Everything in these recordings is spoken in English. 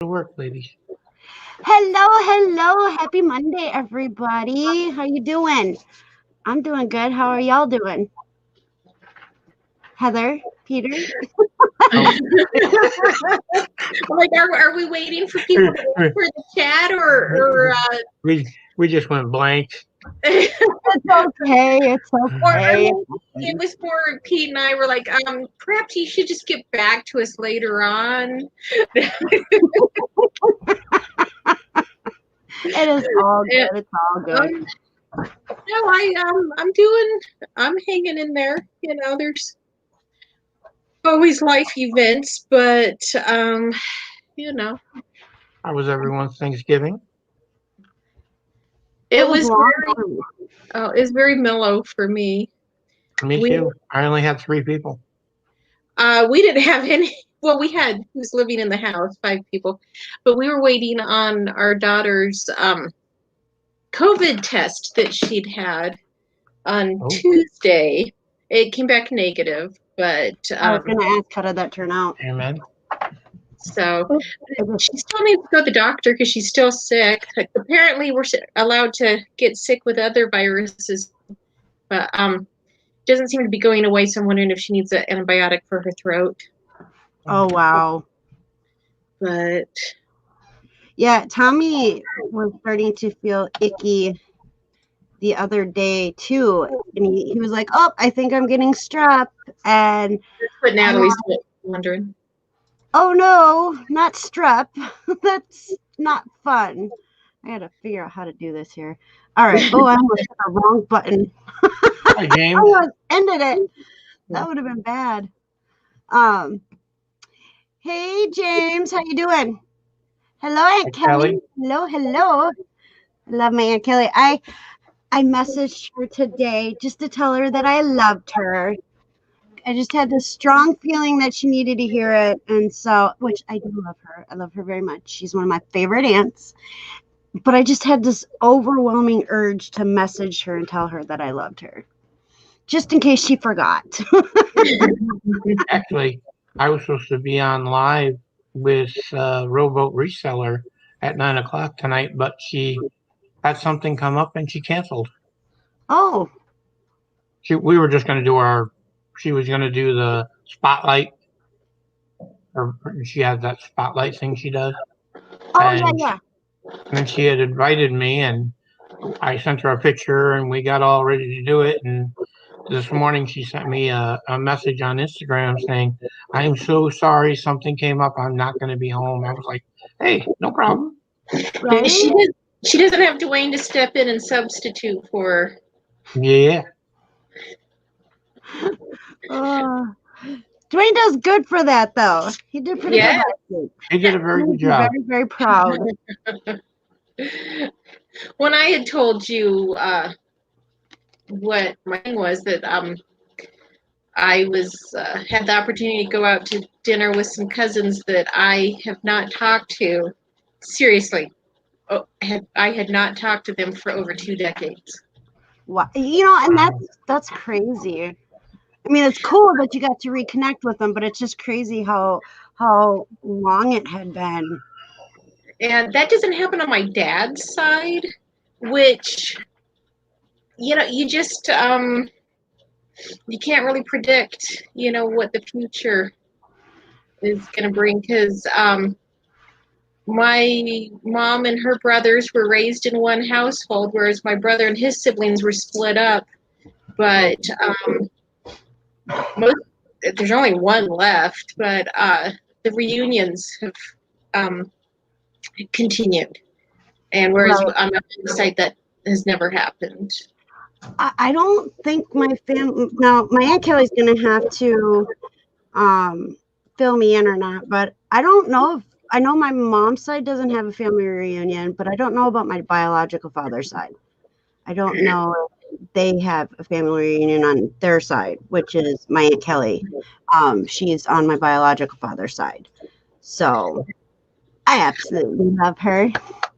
To work, ladies. Hello. Happy Monday, everybody. How you doing? I'm doing good. How are y'all doing? Heather, Peter? Like, are we waiting for people to wait for the chat or We just went blank. It's okay. It's okay. it was more Pete and I were like, perhaps you should just get back to us later on. It is all good. It's all good. No, I'm hanging in there. You know, there's always life events, but you know. How was everyone's Thanksgiving? It was very mellow for me. Me too. I only had 3 people. We didn't have any. Well, we had who was living in the house, 5 people, but we were waiting on our daughter's COVID test that she'd had on Tuesday. It came back negative, but I was going to ask, how did that turn out? Amen. So she still needs to go to the doctor because she's still sick. Like, apparently, we're allowed to get sick with other viruses, but doesn't seem to be going away. So I'm wondering if she needs an antibiotic for her throat. Oh, wow. But yeah, Tommy was starting to feel icky the other day too, and he was like, "Oh, I think I'm getting strep." And that's what Natalie's wondering. Oh no, not strep. That's not fun. I gotta figure out how to do this here. All right. Oh, I almost hit the wrong button. Hi, James. I almost ended it. That would have been bad. Hey, James, how you doing? Hello, Aunt Kelly. Hello. I love my Aunt Kelly. I messaged her today just to tell her that I loved her. I just had this strong feeling that she needed to hear it. And so, which I do love her. I love her very much. She's one of my favorite aunts. But I just had this overwhelming urge to message her and tell her that I loved her. Just in case she forgot. Actually, I was supposed to be on live with Rowboat Reseller at 9 o'clock tonight, but she had something come up and she canceled. Oh. We were just going to do she was going to do the spotlight. Or she has that spotlight thing she does. Oh, and yeah. And she had invited me, and I sent her a picture, and we got all ready to do it. And this morning she sent me a message on Instagram saying, "I am so sorry, something came up. I'm not going to be home." I was like, "Hey, no problem." Right? She doesn't have Dwayne to step in and substitute for her. Yeah. Dwayne does good for that, though. He did pretty good. He did a very good job. Very, very proud. When I had told you what my thing was, that I was had the opportunity to go out to dinner with some cousins that I have not talked to. Seriously, I had not talked to them for over 2 decades. Wow. And that's crazy. I mean, it's cool that you got to reconnect with them, but it's just crazy how long it had been. And that doesn't happen on my dad's side, which, you just, you can't really predict, what the future is going to bring, because my mom and her brothers were raised in one household, whereas my brother and his siblings were split up. But there's only one left, but the reunions have continued. And whereas I'm on the site, that has never happened. I don't think my family. Now, my Aunt Kelly's going to have to fill me in or not, but I don't know if. I know my mom's side doesn't have a family reunion, but I don't know about my biological father's side. I don't know if they have a family reunion on their side, which is my Aunt Kelly. She's on my biological father's side. So I absolutely love her.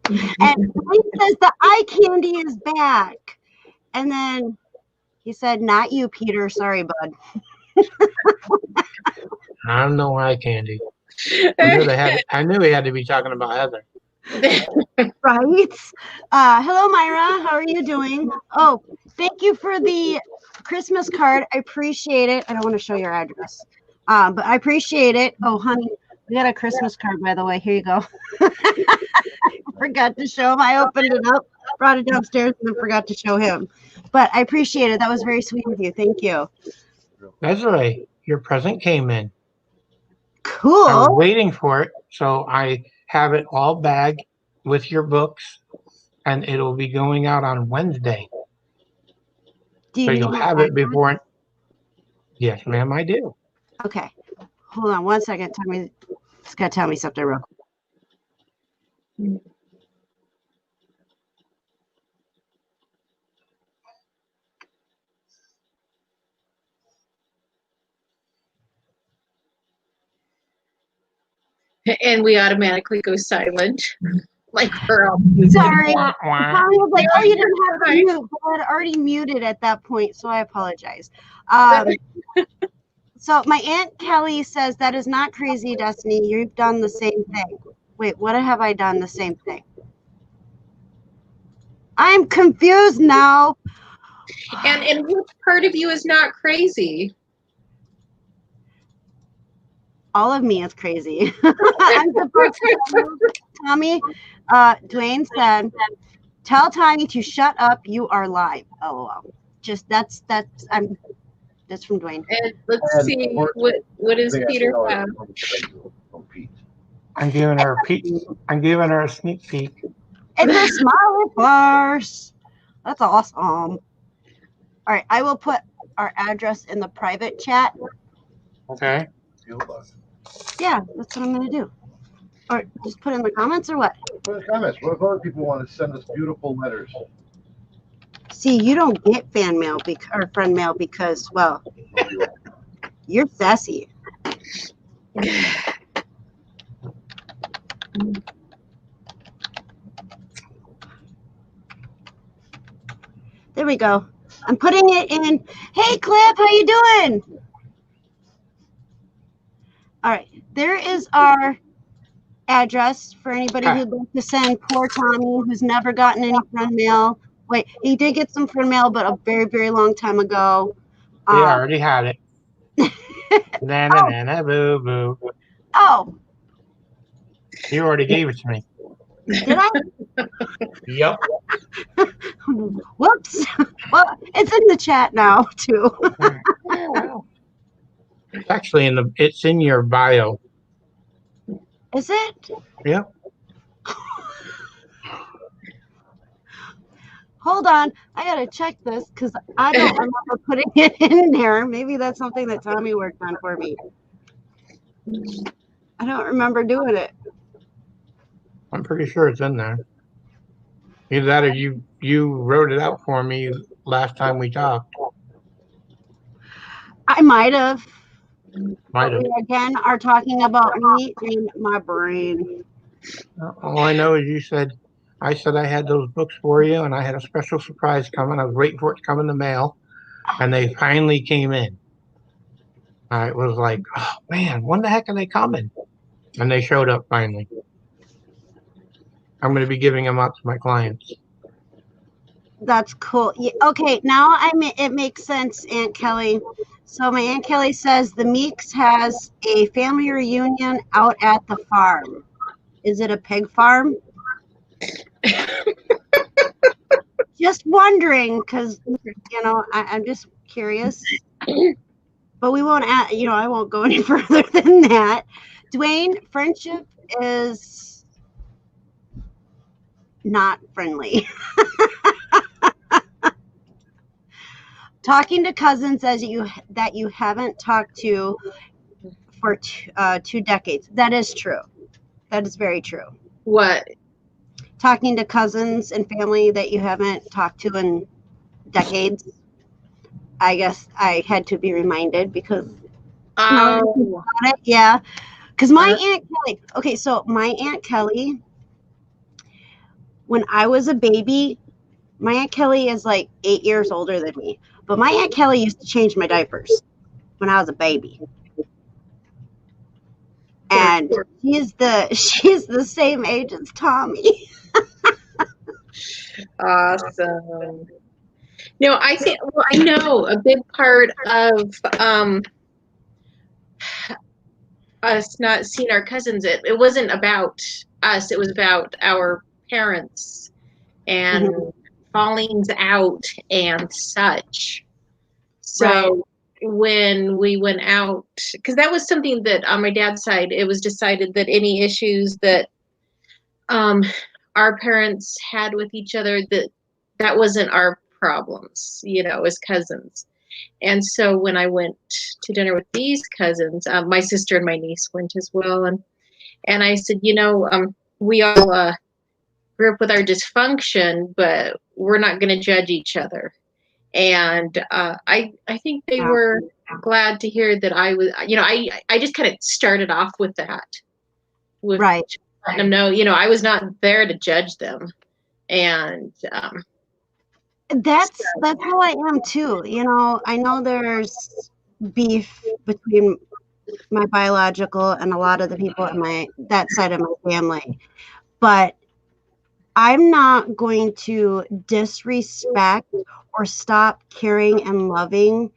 And he says the eye candy is back. And then he said, "Not you, Peter. Sorry, bud." I'm no eye candy. I knew he had to be talking about Heather. Right? Hello, Myra. How are you doing? Oh, thank you for the Christmas card. I appreciate it. I don't want to show your address, but I appreciate it. Oh, honey, we got a Christmas card, by the way. Here you go. I forgot to show him. I opened it up, brought it downstairs, and then forgot to show him. But I appreciate it. That was very sweet of you. Thank you. Desiree, your present came in. Cool. I was waiting for it, so I have it all bagged with your books, and it'll be going out on Wednesday. Do you So need you'll my have it iPad? before. Yes, ma'am, I do. Okay. Hold on one second. It's got to tell me something real quick. And we automatically go silent. Like we're all Sorry. Wah, wah. Tommy was like, oh, you didn't have to Right. mute. But I had already muted at that point, so I apologize. So my Aunt Kelly says that is not crazy, Destiny. You've done the same thing. Wait, what have I done the same thing? I'm confused now. And which part of you is not crazy? All of me is crazy. I'm supposed to Tommy. Dwayne said, tell Tommy to shut up. You are live. LOL. Just that's from Dwayne. And let's see what does Peter have? I'm giving her a sneak peek. It's a smiley farce. That's awesome. All right, I will put our address in the private chat. Okay. Yeah, that's what I'm gonna do. Or just put in the comments or what? Put in the comments. What if other people want to send us beautiful letters? See, you don't get fan mail or friend mail because, well, you're sassy. There we go. I'm putting it in. Hey, Clip, how you doing? All right, there is our address for anybody who'd like to send poor Tommy, who's never gotten any friend mail. Wait, he did get some friend mail, but a very, very long time ago. Yeah, I already had it. Na boo boo. Oh, You already gave it to me. did I? Yep. Whoops. Well, it's in the chat now too. It's actually it's in your bio. Is it? Yep. Hold on, I gotta check this because I don't remember putting it in there. Maybe that's something that Tommy worked on for me. I don't remember doing it. I'm pretty sure it's in there. Either that or you wrote it out for me last time we talked. I might have. Might have. We again are talking about me and my brain. All I know is I said I had those books for you, and I had a special surprise coming. I was waiting for it to come in the mail, and they finally came in. I was like, oh, man, when the heck are they coming? And they showed up finally. I'm going to be giving them out to my clients. That's cool. Yeah, okay, now it makes sense, Aunt Kelly. So my Aunt Kelly says the Meeks has a family reunion out at the farm. Is it a pig farm? Just wondering, because I'm just curious. But we won't I won't go any further than that. Dwayne, friendship is not friendly. Talking to cousins that you haven't talked to for 2 decades. That is true. That is very true. What? Talking to cousins and family that you haven't talked to in decades. I guess I had to be reminded because yeah. Because my Aunt Kelly, okay, so my Aunt Kelly, when I was a baby, my Aunt Kelly is like 8 years older than me. But my Aunt Kelly used to change my diapers when I was a baby. and she's the same age as Tommy. Awesome. No, I think, well, I know a big part of us not seeing our cousins, it wasn't about us, it was about our parents and fallings out and such. So when we went out, because that was something that on my dad's side, it was decided that any issues that our parents had with each other, that wasn't our problems, as cousins. And so when I went to dinner with these cousins, my sister and my niece went as well, and I said, we all grew up with our dysfunction, but we're not going to judge each other. And I think they were glad to hear that I was, I just kind of started off with that, with letting them know, I was not there to judge them, and that's how I am too. I know there's beef between my biological and a lot of the people in that side of my family, but I'm not going to disrespect or stop caring and loving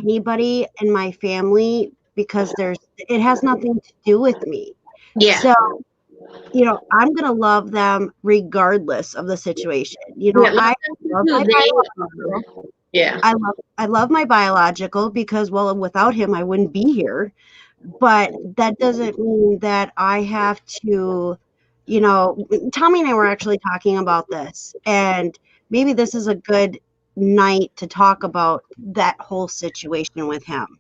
anybody in my family because it has nothing to do with me. Yeah. So, I'm going to love them regardless of the situation. I love my biological. Yeah. I love my biological because, well, without him, I wouldn't be here. But that doesn't mean that I have to, Tommy and I were actually talking about this, and maybe this is a good night to talk about that whole situation with him.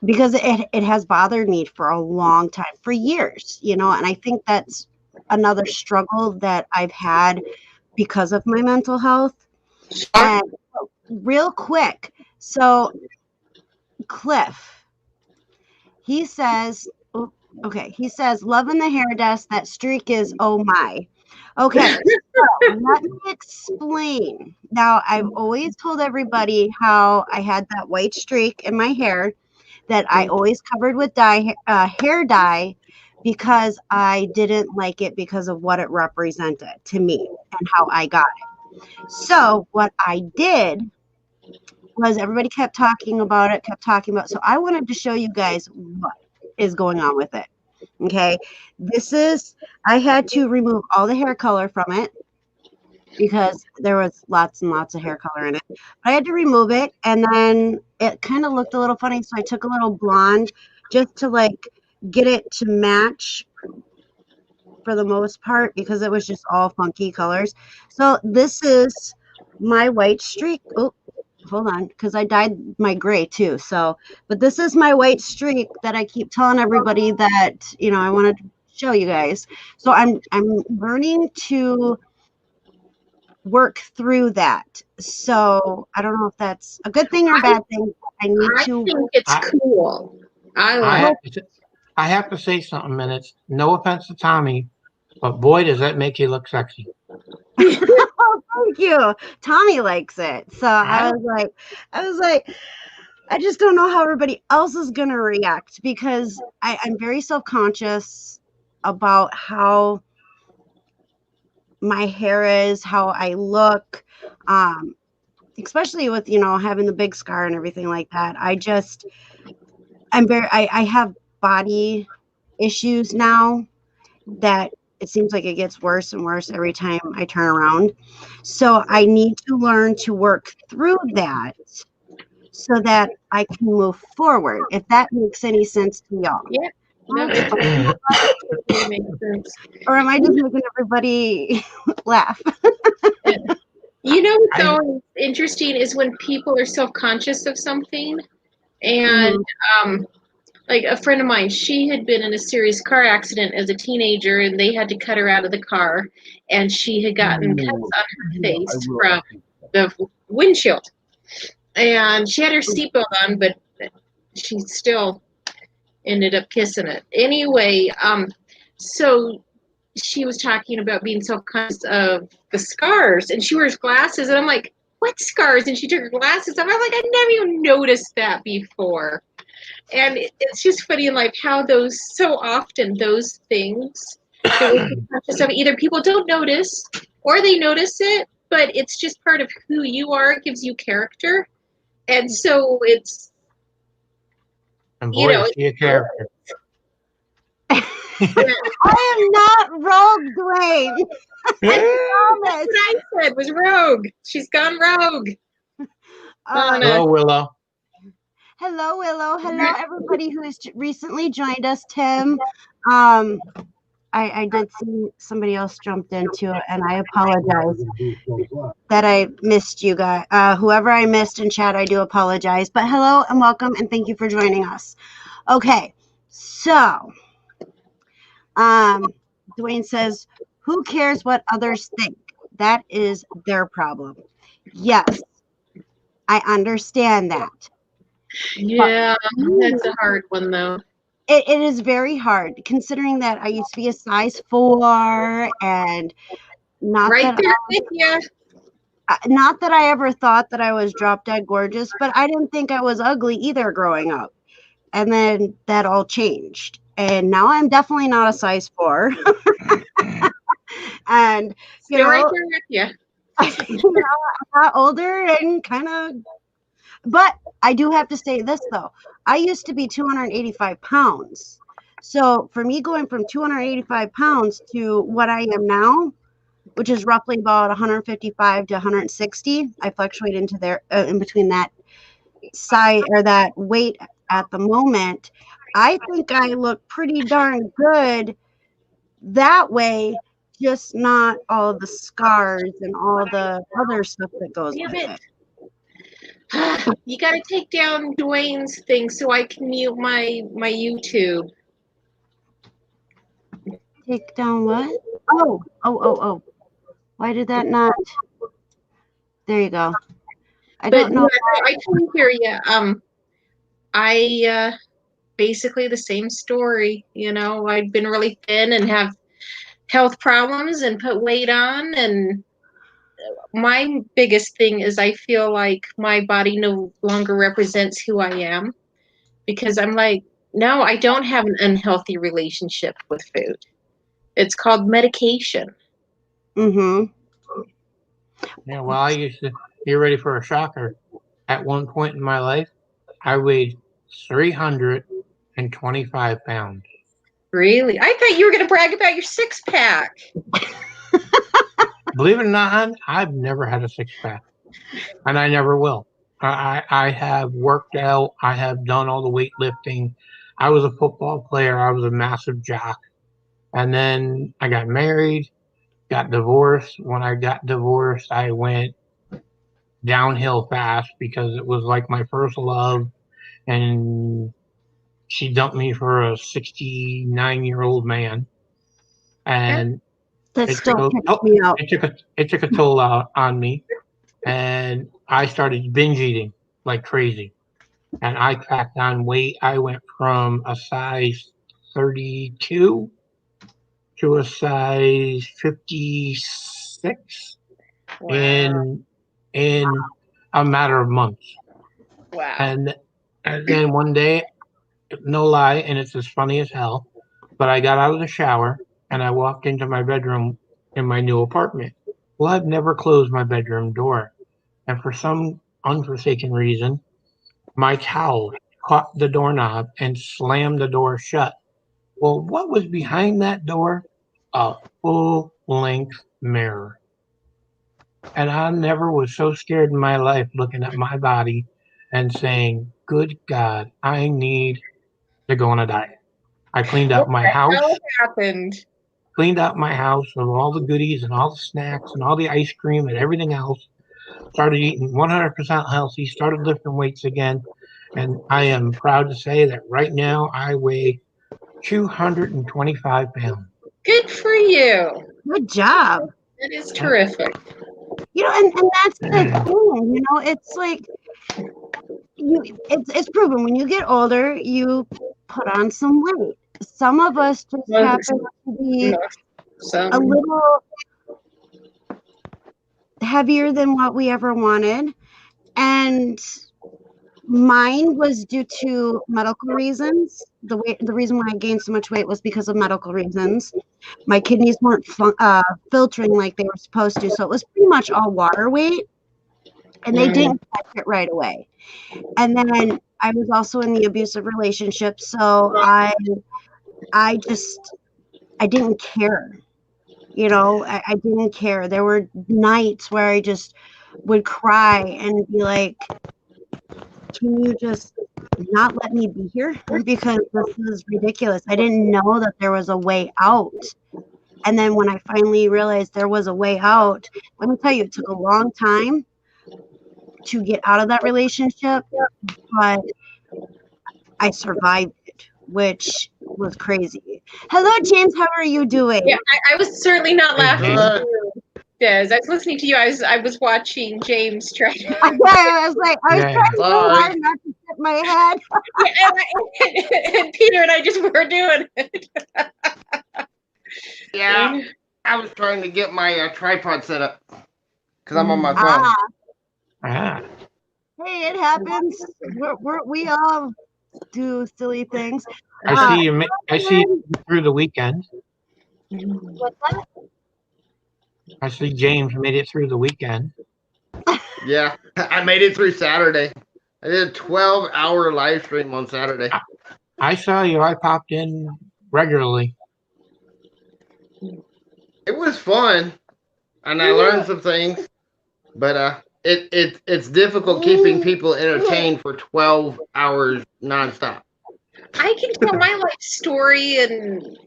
Because it has bothered me for a long time, for years, and I think that's another struggle that I've had because of my mental health. And real quick, so Cliff, he says, love in the hair desk, that streak is oh my. Okay, so let me explain. Now, I've always told everybody how I had that white streak in my hair that I always covered with hair dye, because I didn't like it because of what it represented to me and how I got it. So what I did was everybody kept talking about it. So I wanted to show you guys what is going on with it. Okay, I had to remove all the hair color from it because there was lots and lots of hair color in it. But I had to remove it, and then it kind of looked a little funny, so I took a little blonde just to get it to match for the most part, because it was just all funky colors. So this is my white streak. Oh, hold on, because I dyed my gray too. But this is my white streak that I keep telling everybody that, I wanted to show you guys. So I'm learning to work through that. So I don't know if that's a good thing or a bad thing. I think it's cool. I have to say something, Minutes. No offense to Tommy, but boy, does that make you look sexy. Oh, thank you. Tommy likes it. So I was like, I just don't know how everybody else is going to react, because I'm very self-conscious about how my hair is, how I look, especially with, having the big scar and everything like that. I have body issues now that it seems like it gets worse and worse every time I turn around. So I need to learn to work through that so that I can move forward, if that makes any sense to y'all. Yeah. No, it makes sense. Or am I just making everybody laugh? What's always interesting is when people are self-conscious of something, and like a friend of mine, she had been in a serious car accident as a teenager, and they had to cut her out of the car, and she had gotten cuts on her face from the windshield, and she had her seatbelt on, but she still ended up kissing it. Anyway, so she was talking about being self-conscious of the scars, and she wears glasses, and I'm like, what scars? And she took her glasses off. I'm like, I never even noticed that before. And it's just funny in life how so often those things that we're conscious of, either people don't notice or they notice it, but it's just part of who you are. It gives you character. And so it's, And boy, is she a character. I am not rogue, Dwayne. That's what I said was rogue. She's gone rogue. Hello, Willow. Hello, Willow. Hello, everybody who has recently joined us. Tim, I did see somebody else jumped into it, and I apologize that I missed you guys. Whoever I missed in chat, I do apologize. But hello and welcome, and thank you for joining us. Okay, so Dwayne says, who cares what others think? That is their problem. Yes, I understand that. Yeah, that's a hard one, though. It is very hard, considering that I used to be a size 4, and not right that there with you. Not that I ever thought that I was drop dead gorgeous, but I didn't think I was ugly either growing up. And then that all changed, and now I'm definitely not a size 4. And Still right there with you. I got older and kind of. But I do have to say this, though. I used to be 285 pounds. So for me going from 285 pounds to what I am now, which is roughly about 155 to 160, I fluctuate into there in between that size or that weight at the moment. I think I look pretty darn good that way, just not all the scars and all the other stuff that goes with it. You got to take down Dwayne's thing so I can mute my YouTube. Take down what? Oh. Why did that not? There you go. I don't know. I can hear you. I basically the same story. You know, I've been really thin and have health problems and put weight on, and my biggest thing is I feel like my body no longer represents who I am, because I'm like, no, I don't have an unhealthy relationship with food. It's called medication. Mm-hmm. Yeah, well, I used to get ready for a shocker. At one point in my life, I weighed 325 pounds. Really? I thought you were going to brag about your 6-pack. Believe it or not, I've never had a 6-pack, and I never will. I have worked out. I have done all the weightlifting. I was a football player. I was a massive jock. And then I got married, got divorced. When I got divorced, I went downhill fast because it was like my first love, and she dumped me for a 69-year-old man. And that still kicks me out. It took a toll out on me, and I started binge eating like crazy, and I packed on weight. I went from a size 32 to a size 56 in a matter of months. Wow. And then one day, no lie, and it's as funny as hell, but I got out of the shower and I walked into my bedroom in my new apartment. Well, I've never closed my bedroom door. And for some unforsaken reason, my towel caught the doorknob and slammed the door shut. Well, what was behind that door? A full-length mirror. And I never was so scared in my life looking at my body and saying, good God, I need to go on a diet. I cleaned out my house. What happened? Cleaned out my house of all the goodies and all the snacks and all the ice cream and everything else. Started eating 100% healthy, started lifting weights again. And I am proud to say that right now I weigh 225 pounds. Good for you. Good job. That is terrific. You know, and that's the thing, you know, it's like it's proven when you get older, you put on some weight. Some of us just happen to be a little heavier than what we ever wanted. And Mine was due to medical reasons. The reason why I gained so much weight was because of medical reasons. My kidneys weren't filtering like they were supposed to, so it was pretty much all water weight, and they didn't catch it right away. And then I was also in the abusive relationship, so I didn't care. I didn't care. There were nights where I just would cry and be like, can you just not let me be here? Because this is ridiculous. I didn't know that there was a way out. And then when I finally realized there was a way out, let me tell you, it took a long time to get out of that relationship, but I survived it, which was crazy. Hello, James. How are you doing? Yeah, I was certainly not laughing. James. Des, I was listening to you. I was watching James try. I was Yeah. trying so hard not to hit my head. And Peter and I just were doing it. Yeah, I was trying to get my tripod set up because I'm on my phone. Ah. Hey, it happens. We all do silly things. I see you. I see you through the weekend. What's that? I see James made it through the weekend. Yeah, I made it through Saturday. I did a 12-hour live stream on Saturday. I saw you. I popped in regularly. It was fun, and I learned some things. But it's difficult keeping people entertained for 12 hours nonstop. I can tell my life story in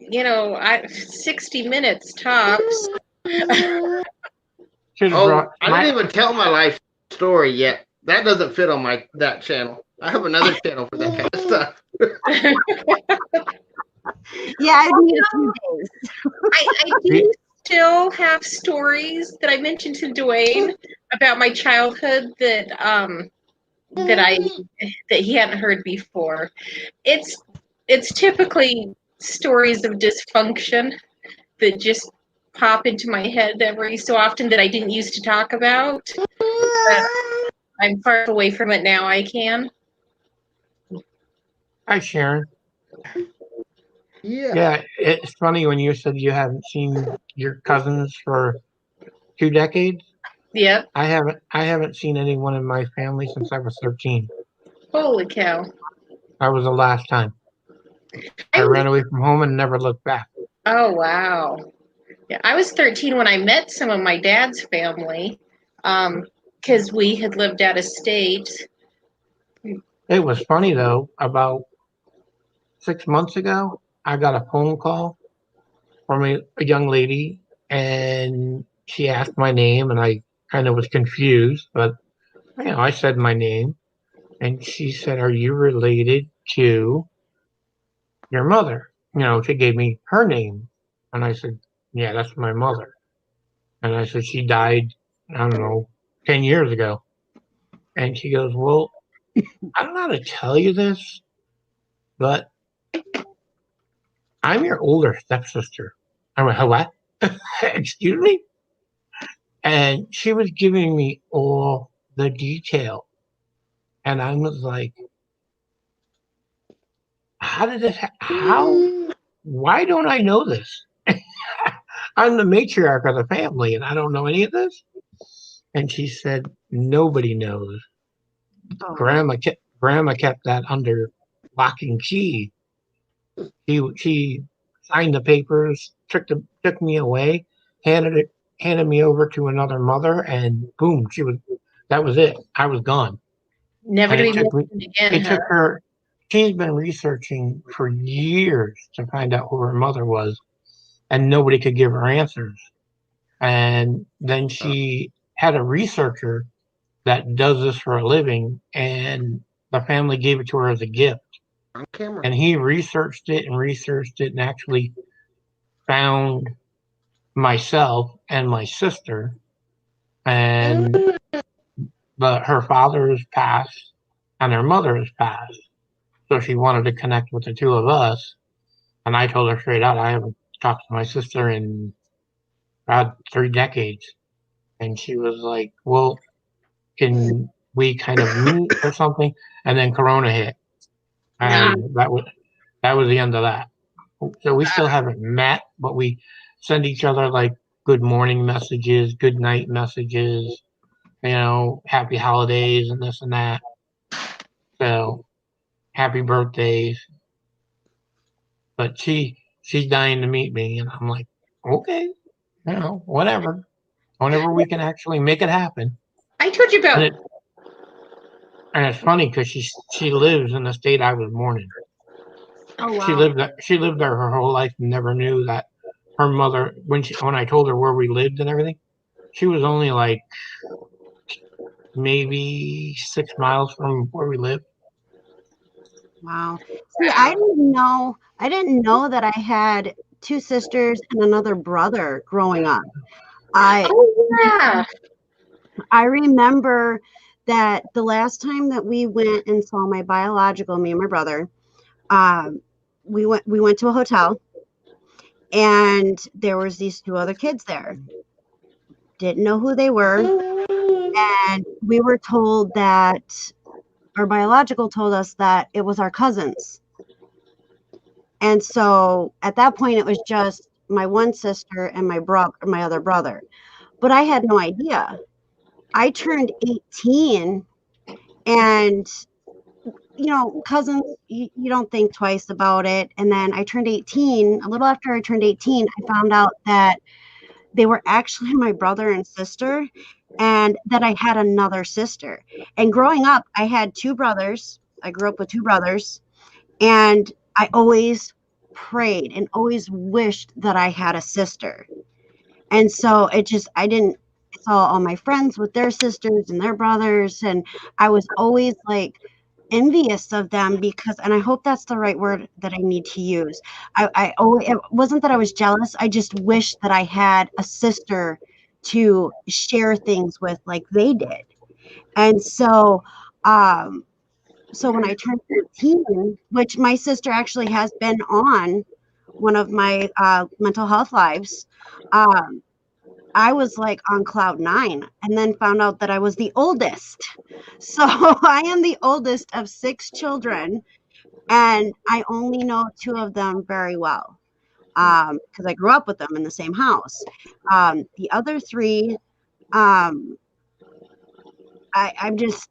60 minutes tops. I didn't even tell my life story yet. That doesn't fit on that channel. I have another channel for that kind of stuff. Yeah, I need a few days. I do still have stories that I mentioned to Dwayne about my childhood that he hadn't heard before. It's typically stories of dysfunction that just pop into my head every so often that I didn't used to talk about. But I'm far away from it now. I can. Hi, Sharon. Yeah. Yeah, it's funny when you said you haven't seen your cousins for 2 decades. Yep. I haven't seen anyone in my family since I was 13. Holy cow. That was the last time. I ran away from home and never looked back. Oh, wow. Yeah, I was 13 when I met some of my dad's family because we had lived out of state. It was funny, though. About 6 months ago, I got a phone call from a young lady, and she asked my name, and I kind of was confused, but I said my name, and she said, "Are you related to your mother?" She gave me her name, and I said, "Yeah, that's my mother." And I said, "She died, I don't know, 10 years ago." And she goes, "Well, I don't know how to tell you this, but I'm your older stepsister." I went, "What?" Excuse me? And she was giving me all the detail. And I was like, how did this why don't I know this? I'm the matriarch of the family and I don't know any of this. And she said, nobody knows. Oh. Grandma kept that under lock and key. She signed the papers, took me away, handed me over to another mother, and boom, that was it. I was gone. Never to And be mentioned again. it took her. She's been researching for years to find out who her mother was, and nobody could give her answers. And then she had a researcher that does this for a living, and the family gave it to her as a gift. On camera. And he researched it and actually found myself and my sister. But her father is passed and her mother is passed. So she wanted to connect with the two of us. And I told her straight out, I haven't talked to my sister in about 3 decades. And she was like, well, can we kind of meet or something, and then Corona hit, and that was the end of that. So we still haven't met, but we send each other like good morning messages, good night messages, happy holidays and this and that. So happy birthdays. But she's dying to meet me, and I'm like, okay, whatever. Whenever we can actually make it happen. I told you about. And it's funny because she lives in the state I was born in. Oh wow. She lived there her whole life and never knew that her mother, when I told her where we lived and everything, she was only like maybe 6 miles from where we lived. Wow. See, I didn't know that I had 2 sisters and another brother growing up. I remember that the last time that we went and saw my biological, me and my brother, we went to a hotel, and there was these 2 other kids there. Didn't know who they were, and we were told that our biological told us that it was our cousins. And so at that point, it was just my one sister and my other brother. But I had no idea. I turned 18, and cousins, you don't think twice about it. And then I turned 18. A little after I turned 18, I found out that they were actually my brother and sister, and that I had another sister. And growing up, I had 2 brothers. I grew up with 2 brothers, and I always prayed and always wished that I had a sister. And so I saw all my friends with their sisters and their brothers, and I was always like envious of them because, and I hope that's the right word that I need to use. It wasn't that I was jealous. I just wished that I had a sister to share things with like they did. And so, when I turned 13, which my sister actually has been on one of my mental health lives, I was like on cloud 9, and then found out that I was the oldest. So I am the oldest of 6 children, and I only know 2 of them very well because I grew up with them in the same house. The other 3, I'm just,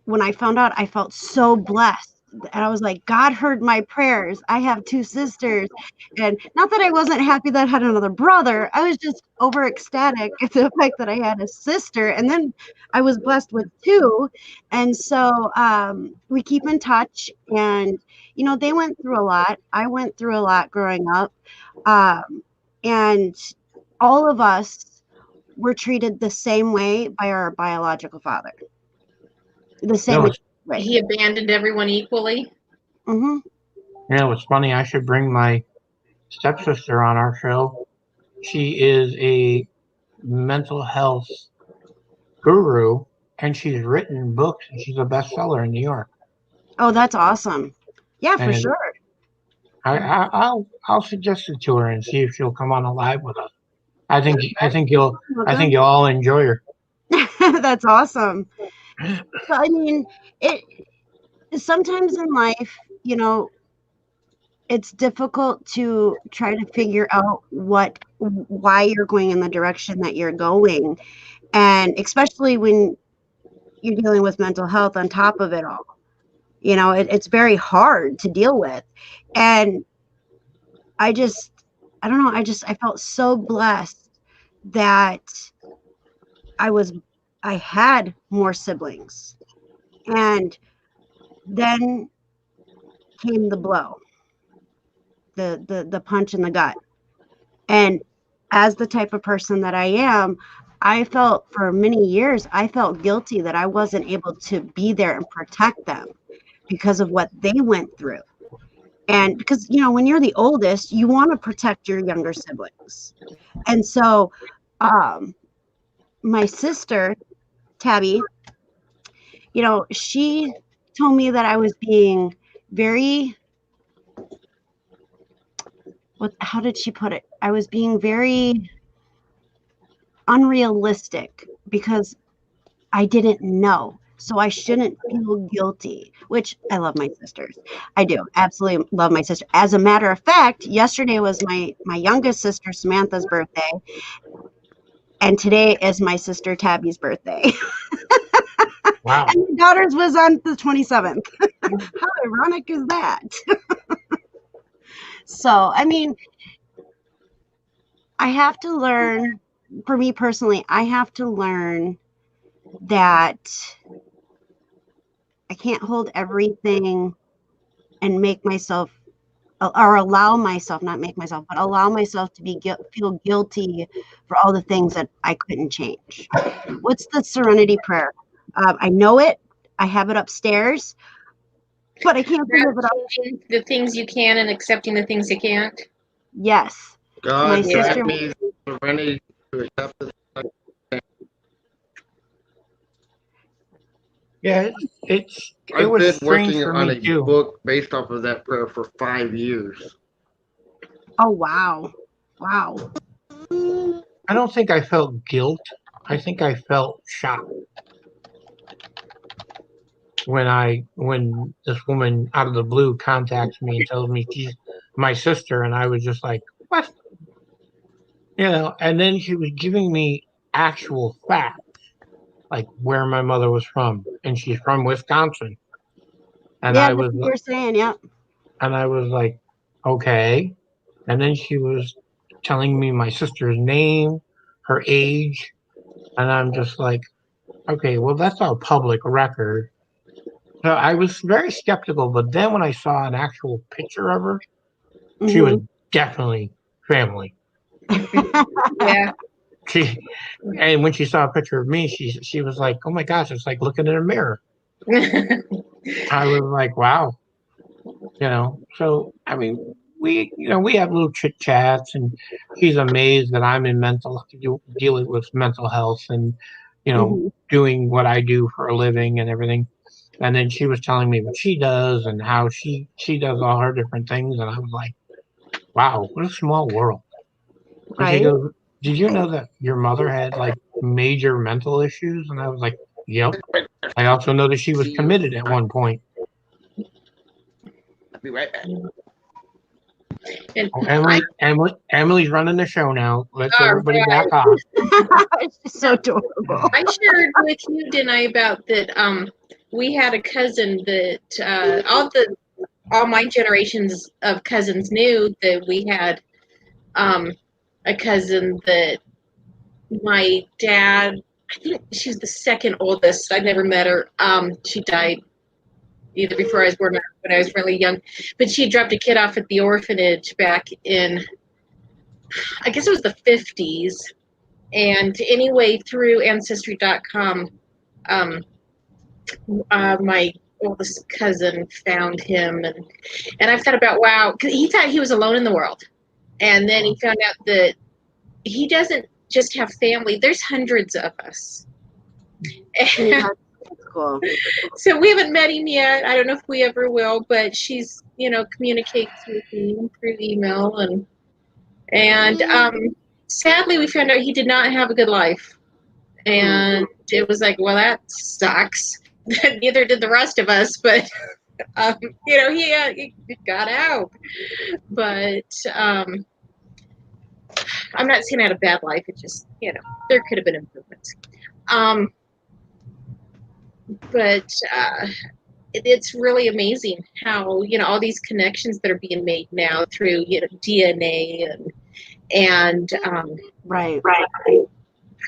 when I found out, I felt so blessed. And I was like, God heard my prayers. I have 2 sisters. And not that I wasn't happy that I had another brother. I was just over ecstatic at the fact that I had a sister. And then I was blessed with 2. And so we keep in touch. And, they went through a lot. I went through a lot growing up. And all of us were treated the same way by our biological father. The same way. He abandoned everyone equally. Mm-hmm. It's funny. I should bring my stepsister on our show. She is a mental health guru, and she's written books, and she's a bestseller in New York. Oh, that's awesome. Yeah, for sure. I'll suggest it to her and see if she'll come on a live with us. I think you'll all enjoy her. That's awesome. So, I mean, sometimes in life, it's difficult to try to figure out why you're going in the direction that you're going. And especially when you're dealing with mental health on top of it all, it's very hard to deal with. And I don't know. I felt so blessed that I had more siblings. And then came the blow, the punch in the gut. And as the type of person that I am, I felt for many years, I felt guilty that I wasn't able to be there and protect them because of what they went through. And because, when you're the oldest, you want to protect your younger siblings. And so my sister, Tabby, she told me that I was being very, how did she put it? I was being very unrealistic because I didn't know. So I shouldn't feel guilty, which I love my sisters. I do absolutely love my sister. As a matter of fact, yesterday was my youngest sister Samantha's birthday, and today is my sister Tabby's birthday. Wow. And my daughter's was on the 27th. How ironic is that? So, I mean, I have to learn, for me personally, I have to learn that I can't hold everything and make myself, or allow myself, not make myself, but allow myself to feel guilty for all the things that I couldn't change. What's the Serenity Prayer? I know it. I have it upstairs, but I can't think of it up. Changing the things you can and accepting the things you can't. Yes. My God sister- grant me the serenity to accept this. Yeah, it I've was been strange working for on me a too. book based off of that prayer for 5 years. Oh, wow. Wow. I don't think I felt guilt. I think I felt shock when this woman out of the blue contacts me and tells me she's my sister, and I was just like, what? And then she was giving me actual facts, like where my mother was from, and she's from Wisconsin. And Yeah, I that's was what you're saying. Yep. and I was like, okay. And then she was telling me my sister's name, her age, and I'm just like, okay, well, that's all public record. So I was very skeptical, but then when I saw an actual picture of her, she was definitely family. Yeah. And when she saw a picture of me, she was like, oh my gosh, it's like looking in a mirror. I was like, wow. So I mean, we have little chit chats, and she's amazed that I'm in dealing with mental health, and doing what I do for a living and everything. And then she was telling me what she does and how she does all her different things, and I was like, wow, what a small world. And she Right. goes, did you know that your mother had like major mental issues? And I was like, yep. I also know that she was committed at one point. I'll be right back. And Emily's running the show now. Let's All everybody right. back off. It's so adorable. I shared with you, didn't I, about that we had a cousin that all my generations of cousins knew that we had a cousin that my dad, I think she was the second oldest. I never met her. She died either before I was born or when I was really young. But she dropped a kid off at the orphanage back in, I guess it was the 50s. And anyway, through Ancestry.com, my oldest cousin found him, and I thought about, wow, because he thought he was alone in the world, and then he found out that he doesn't just have family. There's hundreds of us. That's cool. So we haven't met him yet. I don't know if we ever will, but she's communicates with me through email, and sadly we found out he did not have a good life, and it was like, well, that sucks. Neither did the rest of us, but he got out. But I'm not saying I had a bad life. It just there could have been improvements. But it's really amazing how all these connections that are being made now through DNA and Right.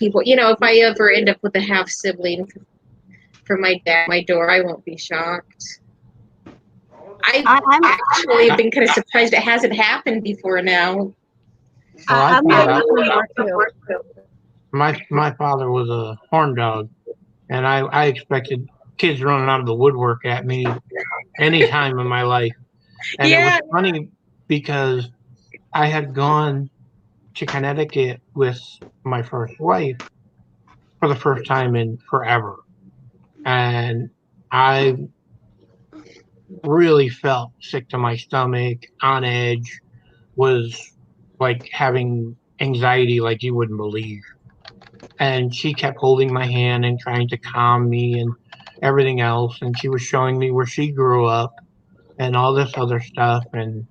people. If I ever end up with a half sibling from my dad, my door, I won't be shocked. I'm actually been kind of surprised it hasn't happened before now. I'm My father was a horn dog, and I expected kids running out of the woodwork at me any time in my life. And it was funny because I had gone to Connecticut with my first wife for the first time in forever. And I really felt sick to my stomach, on edge, was like having anxiety like you wouldn't believe. And she kept holding my hand and trying to calm me, everything else, and she was showing me where she grew up and all this other stuff. And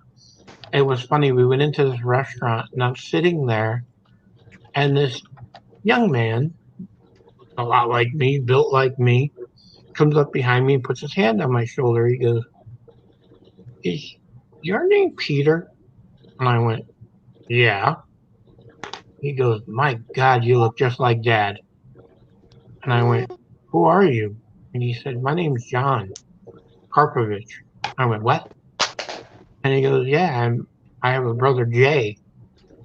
it was funny. We went into this restaurant, and I'm sitting there, and this young man, a lot like me, built like me, comes up behind me and puts his hand on my shoulder. He goes, "Is your name Peter?" And I went, "Yeah." He goes, "My God, you look just like Dad." And I went, "Who are you?" And he said, "My name's John Karpovich." I went, "What?" And he goes, "Yeah, I have a brother, Jay."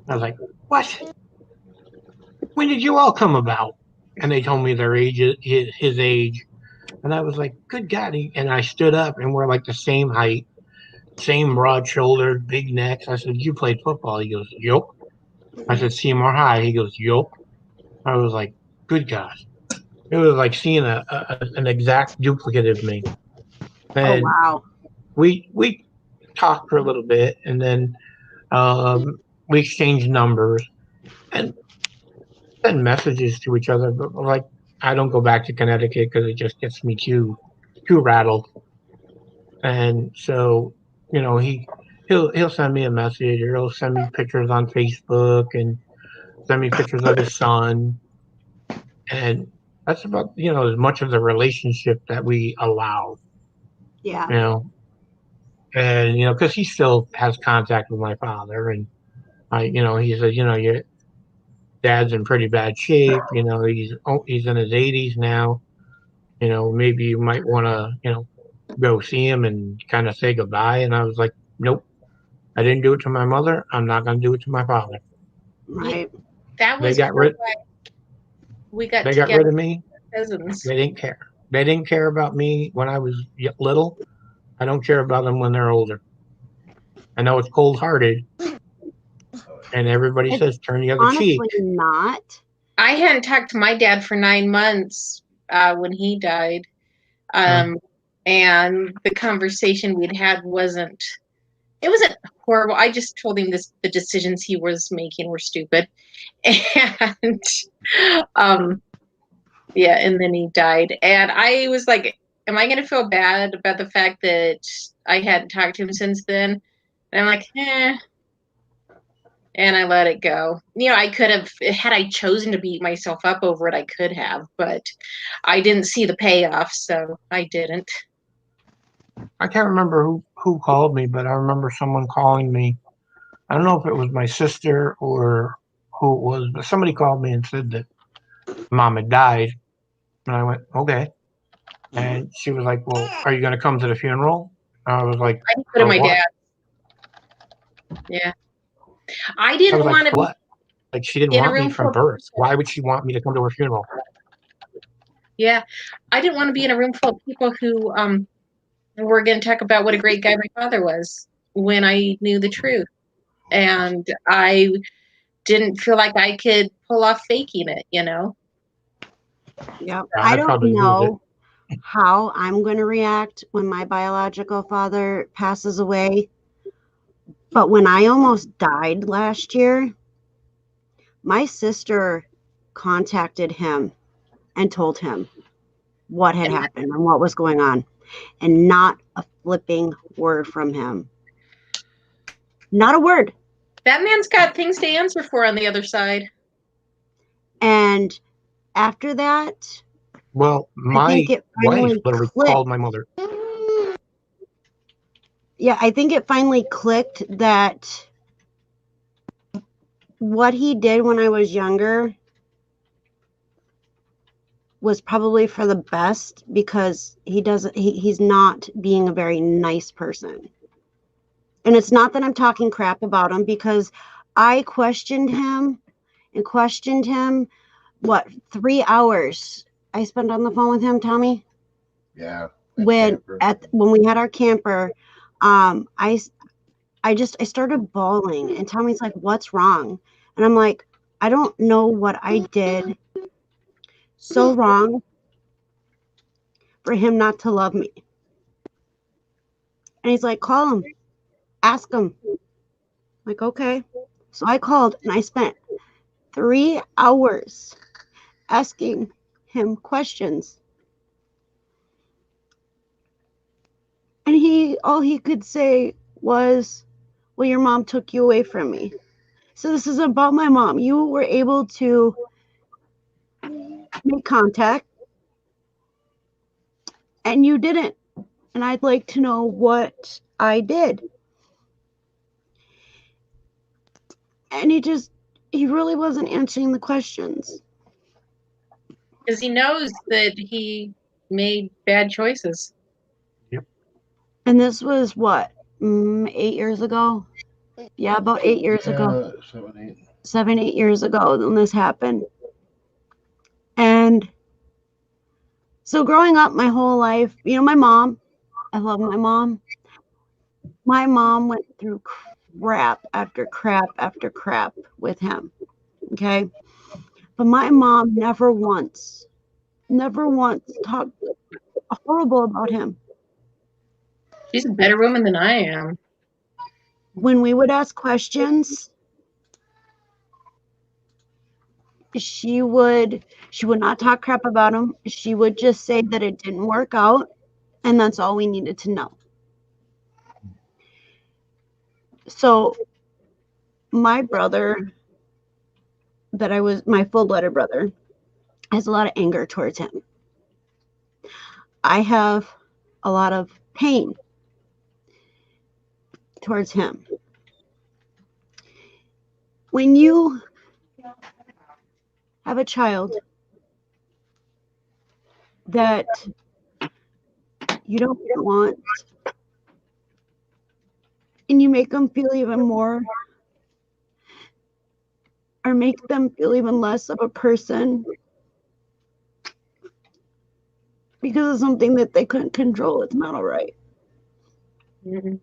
I was like, "What? When did you all come about?" And they told me their age, his age. And I was like, "Good God." And I stood up, and we're like the same height, same broad shoulders, big necks. I said, "You played football?" He goes, "Yup." I said, "Seymour High?" He goes, "Yup." I was like, "Good God." It was like seeing an exact duplicate of me. Oh, And wow. we talked for a little bit, and then we exchanged numbers and sent messages to each other. But like, I don't go back to Connecticut because it just gets me too rattled. And so, he'll send me a message, or he'll send me pictures on Facebook and send me pictures of his son. And that's about, as much of the relationship that we allow, Yeah. And, because he still has contact with my father. And he says, your dad's in pretty bad shape. He's in his 80s now. Maybe you might want to, go see him and kind of say goodbye. And I was like, nope, I didn't do it to my mother. I'm not going to do it to my father. Right. That They was got rid. why we got They got together rid of me. as cousins. They didn't care. They didn't care about me when I was little. I don't care about them when they're older. I know it's cold-hearted, and everybody It's says turn the other cheek. honestly not. I hadn't talked to my dad for 9 months when he died. And the conversation we'd had wasn't horrible. I just told him the decisions he was making were stupid. And and then he died. And I was like, am I going to feel bad about the fact that I hadn't talked to him since then? And I'm like, and I let it go. I could have, had I chosen to beat myself up over it, I could have, but I didn't see the payoff, so I didn't. I can't remember who called me, but I remember someone calling me. I don't know if it was my sister or who it was, but somebody called me and said that Mom had died. And I went, okay. And she was like, well, are you going to come to the funeral? I was like, I didn't go to my what? dad. Yeah. I didn't want to what? Like, she didn't want me from birth. Why would she want me to come to her funeral? Yeah. I didn't want to be in a room full of people who were going to talk about what a great guy my father was when I knew the truth. And I didn't feel like I could pull off faking it, Yep. I don't know how I'm going to react when my biological father passes away. But when I almost died last year, my sister contacted him and told him what had happened and what was going on, and not a flipping word from him. Not a word. That man's got things to answer for on the other side. And after that, well, my wife literally called my mother. Yeah, I think it finally clicked that what he did when I was younger was probably for the best, because he's not being a very nice person. And it's not that I'm talking crap about him, because I questioned him, what, 3 hours I spent on the phone with him, Tommy? Yeah. When we had our camper, I started bawling, and Tommy's like, what's wrong? And I'm like, I don't know what I did so wrong for him not to love me. And he's like, call him, ask him. I'm like, okay. So I called, and I spent 3 hours asking him questions. And all he could say was, well, your mom took you away from me. So this is about my mom. You were able to make contact, and you didn't. And I'd like to know what I did. And he really wasn't answering the questions. Because he knows that he made bad choices. And this was what, 8 years ago? Yeah, about 8 years ago. 7, 8. 7, 8 years ago when this happened. And so growing up my whole life, my mom, I love my mom. My mom went through crap after crap after crap with him. Okay. But my mom never once talked horrible about him. She's a better woman than I am. When we would ask questions, she would not talk crap about him. She would just say that it didn't work out, and that's all we needed to know. So my brother, my full-blooded brother, has a lot of anger towards him. I have a lot of pain towards him. When you have a child that you don't want, and you make them feel even more, or make them feel even less of a person because of something that they couldn't control, it's not all right. Mm-hmm.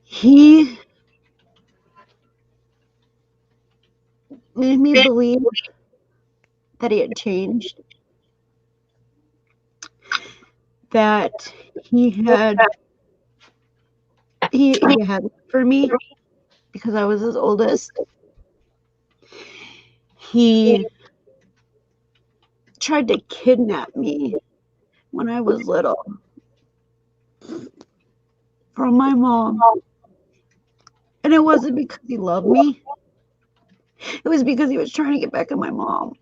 He made me believe that he had changed, that he had for me because I was his oldest. He tried to kidnap me when I was little from my mom. And it wasn't because he loved me. It was because he was trying to get back at my mom.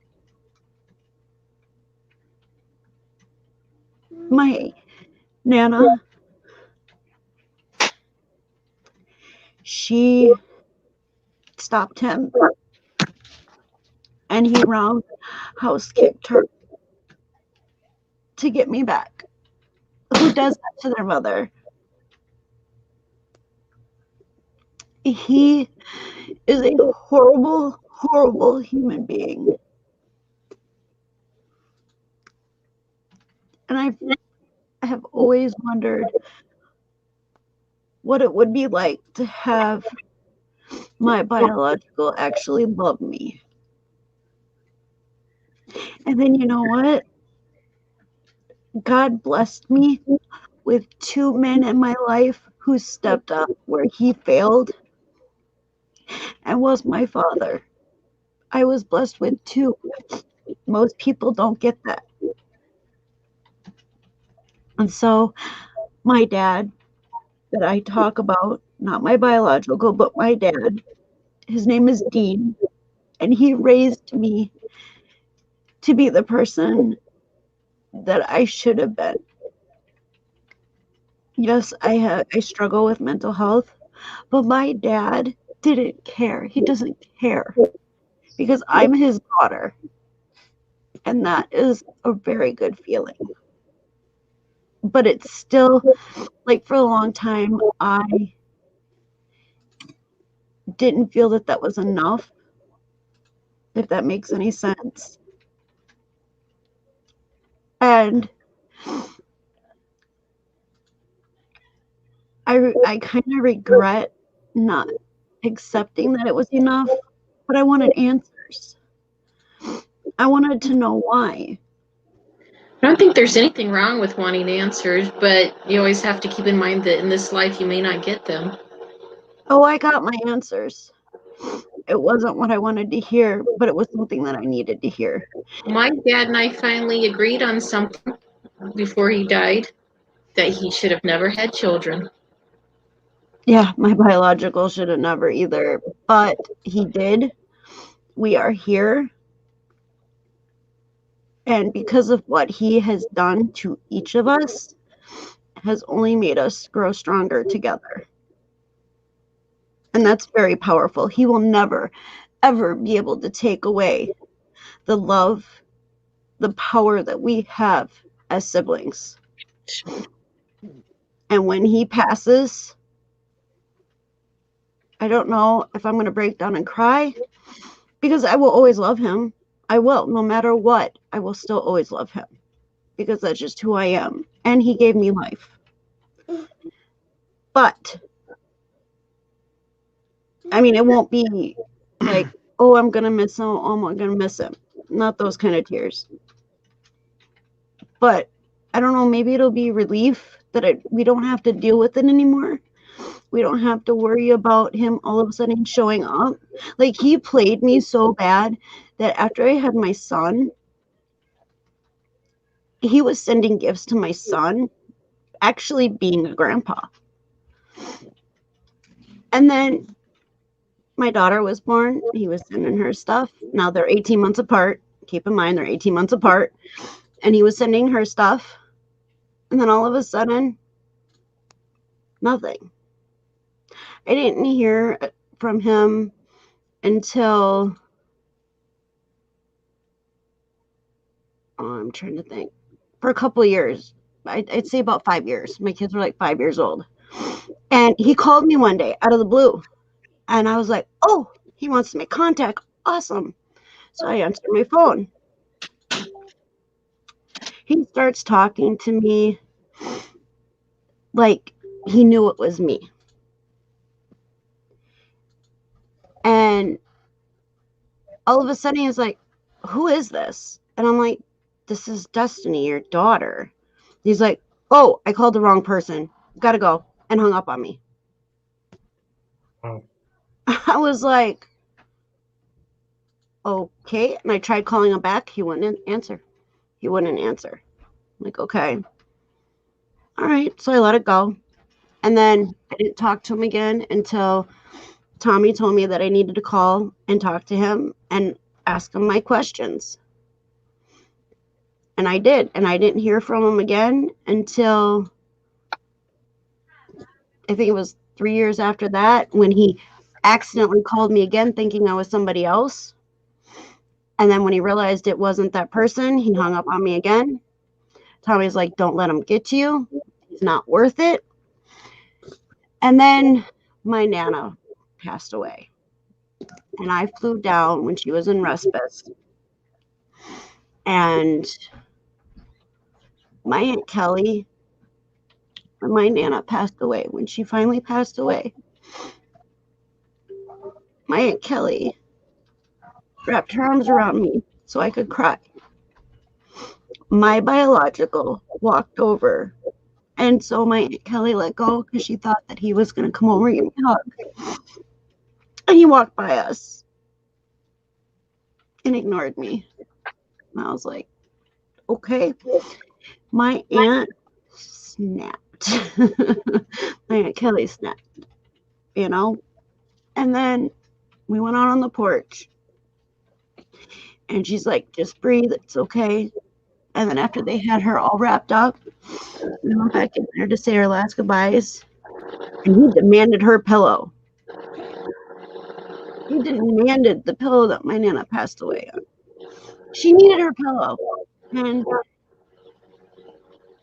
My Nana, she stopped him, and he roundhouse kicked her to get me back. Who does that to their mother? He is a horrible, horrible human being. And I have always wondered what it would be like to have my biological actually love me. And then you know what? God blessed me with 2 men in my life who stepped up where he failed and was my father. I was blessed with 2. Most people don't get that. And so my dad that I talk about, not my biological, but my dad, his name is Dean, and he raised me to be the person that I should have been. Yes, I struggle with mental health, but my dad didn't care. He doesn't care because I'm his daughter, and that is a very good feeling. But it's still, like, for a long time, I didn't feel that was enough, if that makes any sense. And I kind of regret not accepting that it was enough, but I wanted answers. I wanted to know why. I don't think there's anything wrong with wanting answers, but you always have to keep in mind that in this life you may not get them. Oh, I got my answers. It wasn't what I wanted to hear, but it was something that I needed to hear. My dad and I finally agreed on something before he died. that he should have never had children. Yeah, my biological should have never either, but he did. We are here. And because of what he has done to each of us, has only made us grow stronger together. And that's very powerful. He will never, ever be able to take away the love, the power that we have as siblings. And when he passes, I don't know if I'm going to break down and cry, because I will always love him. I will, no matter what, I will still always love him, because that's just who I am. And he gave me life. But, I mean, it won't be like, oh, I'm going to miss him. Oh, I'm going to miss him. Not those kind of tears. But, I don't know, maybe it'll be relief that we don't have to deal with it anymore. We don't have to worry about him all of a sudden showing up. Like, he played me so bad that after I had my son, he was sending gifts to my son, actually being a grandpa. And then my daughter was born. He was sending her stuff. Now they're 18 months apart. Keep in mind, they're 18 months apart. And he was sending her stuff. And then all of a sudden, nothing. I didn't hear from him until, I'm trying to think, for a couple of years. I'd say about 5 years. My kids were like 5 years old. And he called me one day out of the blue. And I was like, oh, he wants to make contact. Awesome. So I answered my phone. He starts talking to me like he knew it was me. And all of a sudden he's like, who is this? And I'm like, this is Destiny, your daughter. He's like, oh, I called the wrong person. Gotta go. And hung up on me. Oh. I was like, okay. And I tried calling him back. He wouldn't answer. He wouldn't answer. I'm like, okay. All right. So I let it go. And then I didn't talk to him again until Tommy told me that I needed to call and talk to him and ask him my questions. And I did. And I didn't hear from him again until I think it was 3 years after that, when he accidentally called me again thinking I was somebody else. And then when he realized it wasn't that person, he hung up on me again. Tommy's like, don't let him get to you. He's not worth it. And then my Nana passed away. And I flew down when she was in respite. And my Aunt Kelly, my Nana, passed away. When she finally passed away, my Aunt Kelly wrapped her arms around me so I could cry. My biological walked over, and so my Aunt Kelly let go because she thought that he was going to come over and give me a hug. And he walked by us and ignored me. And I was like, okay. My aunt snapped. My Aunt Kelly snapped, you know? And then we went out on the porch. And she's like, just breathe. It's okay. And then after they had her all wrapped up, we went back in there to say our last goodbyes. And he demanded her pillow. He demanded the pillow that my Nana passed away on. She needed her pillow. And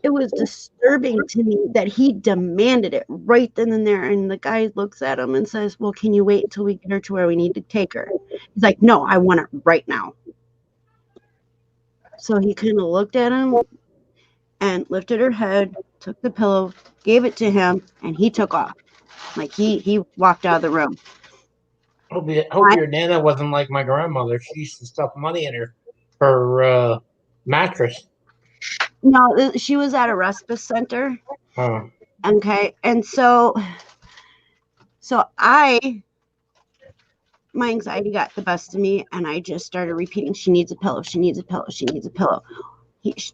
it was disturbing to me that he demanded it right then and there. And the guy looks at him and says, well, can you wait until we get her to where we need to take her? He's like, no, I want it right now. So he kind of looked at him and lifted her head, took the pillow, gave it to him, and he took off. Like he walked out of the room. Hope your Nana wasn't like my grandmother. She used to stuff money in her mattress. No, she was at a respite center. Oh. Okay. And so my anxiety got the best of me, and I just started repeating, she needs a pillow, she needs a pillow, she needs a pillow.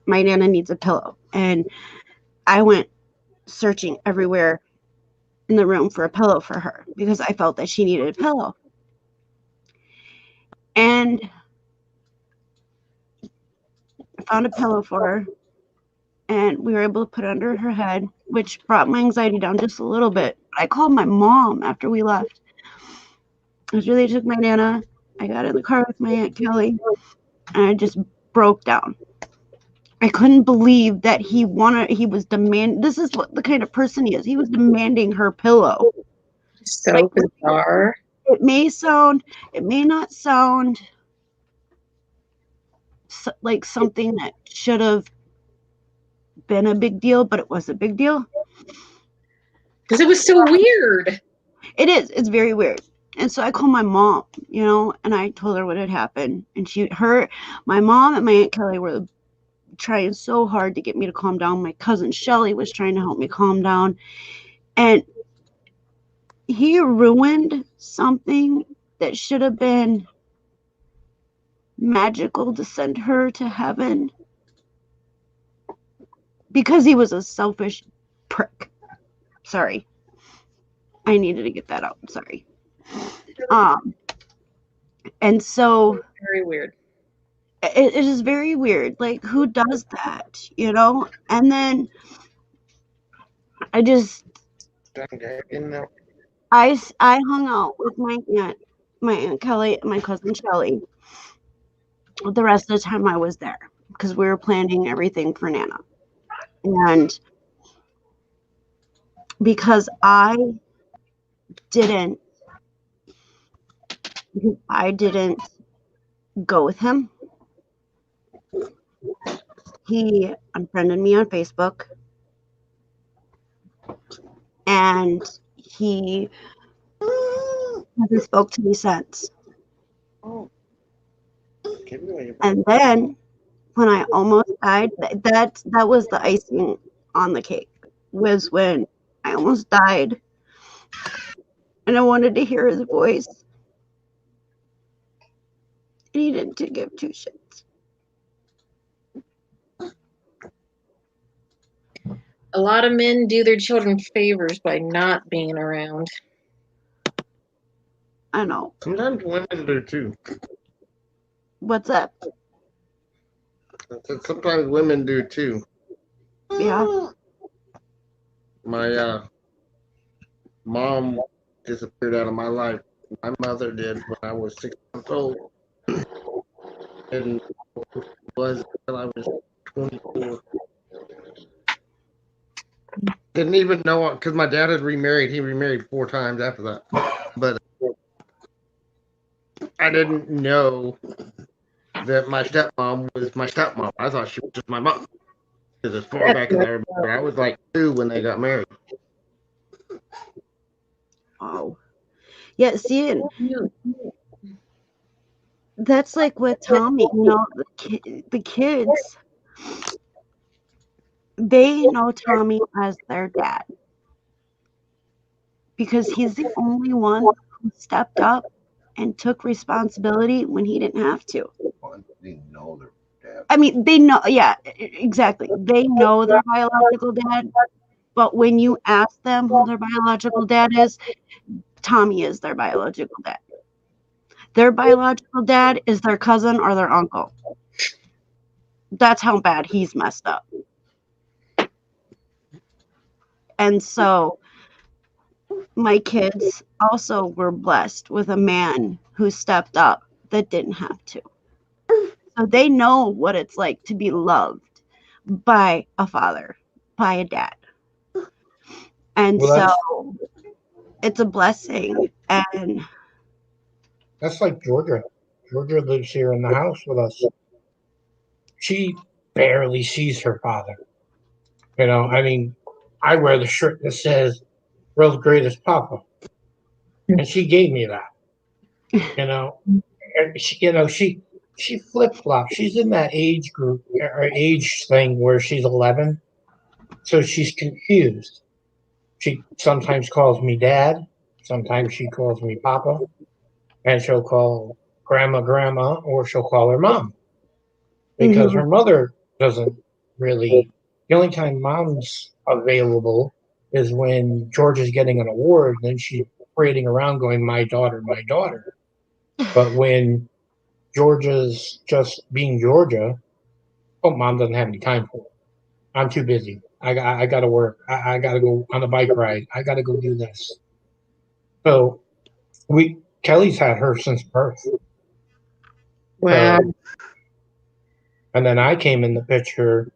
My Nana needs a pillow. And I went searching everywhere in the room for a pillow for her because I felt that she needed a pillow. And I found a pillow for her, and we were able to put it under her head, which brought my anxiety down just a little bit. I called my mom after we left. After they took my Nana, I got in the car with my Aunt Kelly, and I just broke down. I couldn't believe that he was demanding. This is what the kind of person he is. He was demanding her pillow. So Like, bizarre. it may not sound like something that should have been a big deal, but it was a big deal. Because it was so weird. It is. It's very weird. And so I called my mom, and I told her what had happened. And my mom and my Aunt Kelly were trying so hard to get me to calm down. My cousin Shelly was trying to help me calm down. And he ruined something that should have been magical to send her to heaven because he was a selfish prick. Sorry. I needed to get that out. I'm sorry. And so Very weird. it is very weird. Like, who does that, And then I hung out with my Aunt Kelly, and my cousin Shelly. The rest of the time I was there because we were planning everything for Nana. And because I didn't go with him, he unfriended me on Facebook, and he hasn't spoke to me since. And then when I almost died, that was the icing on the cake, was when I almost died and I wanted to hear his voice, and he didn't give two shits. A lot of men do their children favors by not being around. I know. Sometimes women do too. What's up? I said sometimes women do too. Yeah. My mom disappeared out of my life. My mother did when I was 6 months old. And it was until I was 24. Didn't even know, because my dad had remarried. He remarried 4 times after that. But I didn't know that my stepmom was my stepmom. I thought she was just my mom. Because as far back as I remember, I was like 2 when they got married. Oh. Yeah, see, that's like with Tommy, the kids, they know Tommy as their dad because he's the only one who stepped up and took responsibility when he didn't have to. They know their dad. I mean, they know, yeah, exactly. They know their biological dad, but when you ask them who their biological dad is, Tommy is their biological dad. Their biological dad is their cousin or their uncle. That's how bad he's messed up. And so my kids also were blessed with a man who stepped up that didn't have to. So they know what it's like to be loved by a father, by a dad. And so it's a blessing. And that's like Georgia. Georgia lives here in the house with us. She barely sees her father. I mean, I wear the shirt that says "World's Greatest Papa," and she gave me that. And she flip flops. She's in that age group or age thing where she's 11, so she's confused. She sometimes calls me Dad. Sometimes she calls me Papa, and she'll call Grandma, or she'll call her Mom because her mother doesn't really The only time mom's available is when George is getting an award, and then she's parading around going, my daughter, my daughter. But when Georgia's just being Georgia, oh, mom doesn't have any time for it. I'm too busy. I got to work. I got to go on a bike ride. I got to go do this. So Kelly's had her since birth. Wow. So, and then I came in the picture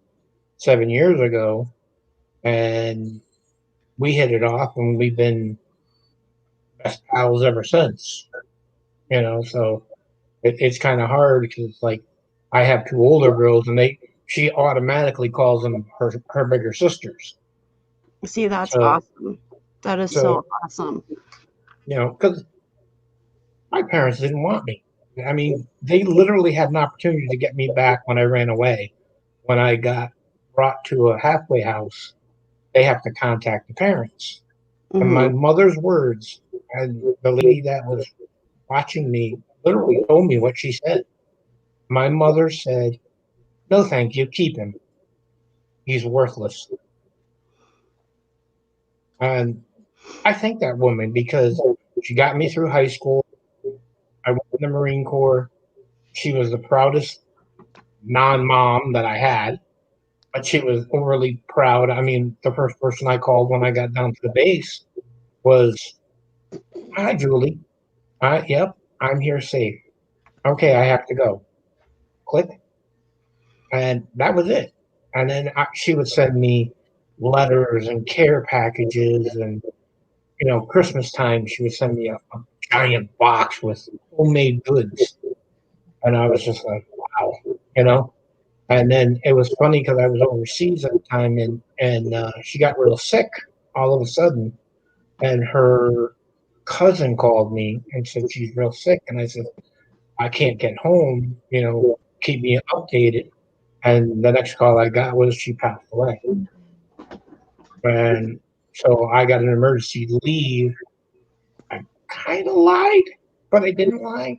7 years ago, and we hit it off, and we've been best pals ever since. So it's kind of hard because like I have two older girls, and she automatically calls them her bigger sisters. See, that's So- awesome. That is so awesome. Because my parents didn't want me. I mean, they literally had an opportunity to get me back when I ran away. When I got brought to a halfway house, they have to contact the parents. And my mother's words, and the lady that was watching me literally told me what she said. My mother said, no, thank you, keep him. He's worthless. And I thank that woman because she got me through high school. I went in the Marine Corps. She was the proudest non-mom that I had, but she was overly proud. I mean, the first person I called when I got down to the base was, hi, Julie. Yep, I'm here safe. Okay, I have to go. Click. And that was it. And then she would send me letters and care packages. And, Christmas time, she would send me a giant box with homemade goods. And I was just like, wow, And then it was funny because I was overseas at the time, and she got real sick all of a sudden. And her cousin called me and said she's real sick. And I said, I can't get home, keep me updated. And the next call I got was she passed away. And so I got an emergency leave. I kind of lied, but I didn't lie.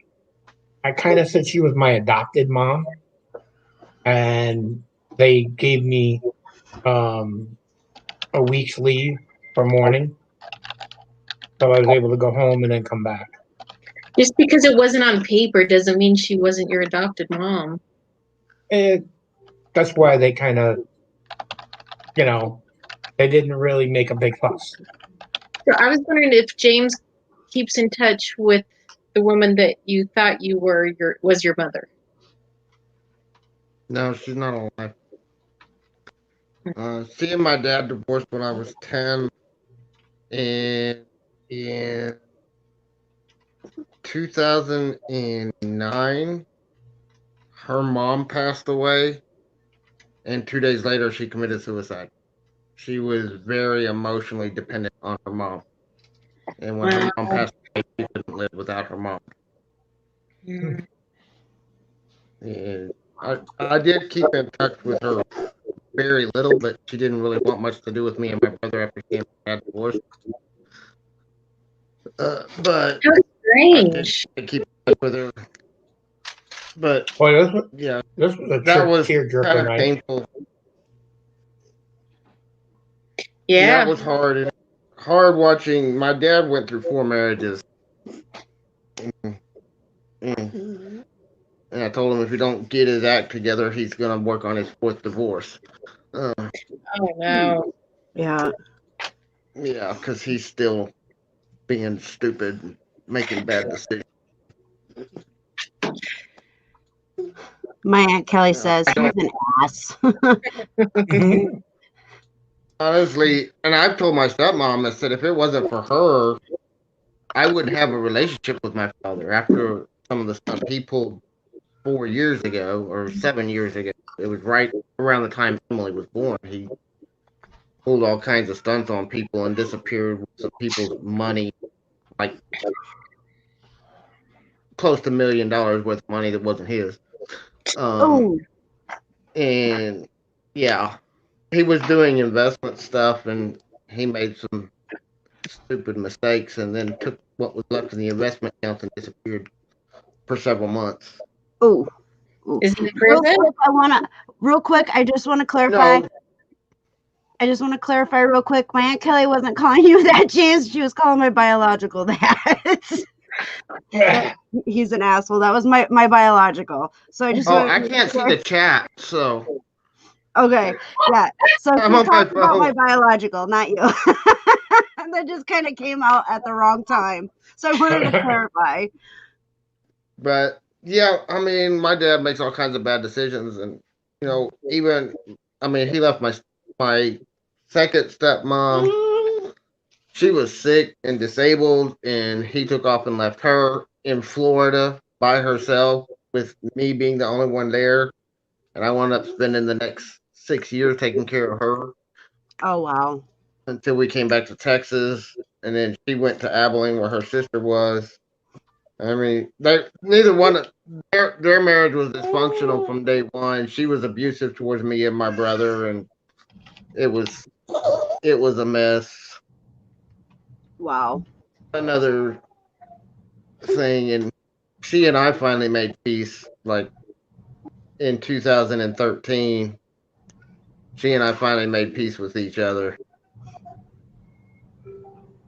I kind of said she was my adopted mom. And they gave me a week's leave for mourning. So I was able to go home and then come back. Just because it wasn't on paper doesn't mean she wasn't your adopted mom. That's why they kind of, they didn't really make a big fuss. So I was wondering if James keeps in touch with the woman that you thought was your mother. No, she's not alive. Seeing my dad divorced when I was 10, and in 2009, her mom passed away, and 2 days later, she committed suicide. She was very emotionally dependent on her mom. And when her mom passed away, she couldn't live without her mom. Mm. And I did keep in touch with her very little, but she didn't really want much to do with me and my brother after she and my dad divorced. But How strange. I keep in touch with her. But Boy, yeah, this was a that was tearjerker kind of night. painful. Yeah. That was hard. Hard watching. My dad went through 4 marriages. And I told him if he don't get his act together, he's going to work on his 4th divorce. Oh, no. Yeah. Yeah, because he's still being stupid and making bad decisions. My Aunt Kelly says he's an ass. Honestly, and I've told my stepmom, I said if it wasn't for her, I wouldn't have a relationship with my father after some of the stuff he pulled 4 years ago or 7 years ago. It was right around the time Emily was born. He pulled all kinds of stunts on people and disappeared with some people's money, like close to $1 million worth of money that wasn't his. And yeah, he was doing investment stuff and he made some stupid mistakes and then took what was left of the investment account and disappeared for several months. Oh. Is he in prison? Real quick, I just want to clarify. No. I just want to clarify real quick. My Aunt Kelly wasn't calling you that, James. She was calling my biological dad. He's an asshole. That was my biological. So I just Oh, wanted I to can't see the chat, so Okay, yeah. So I'm she's on my talking about my phone. biological, not you. That just kind of came out at the wrong time. So I wanted to clarify. But yeah, I mean, my dad makes all kinds of bad decisions, and even he left my second stepmom. She was sick and disabled, and he took off and left her in Florida by herself, with me being the only one there. And I wound up spending the next 6 years taking care of her Oh, wow. until we came back to Texas, and then she went to Abilene where her sister was. I mean, neither one. Their marriage was dysfunctional from day one. She was abusive towards me and my brother, and it was a mess. Wow. Another thing, and she and I finally made peace, like in 2013. She and I finally made peace with each other,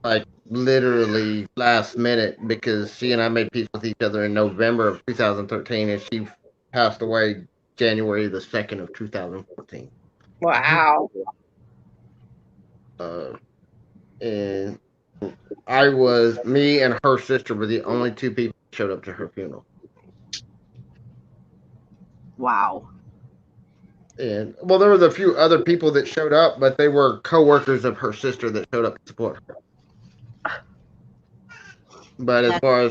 like literally last minute, because she and I made peace with each other in November of 2013, and she passed away January the 2nd of 2014. Wow. And me and her sister were the only two people that showed up to her funeral. Wow. And well, there was a few other people that showed up, but they were co-workers of her sister that showed up to support her. But as far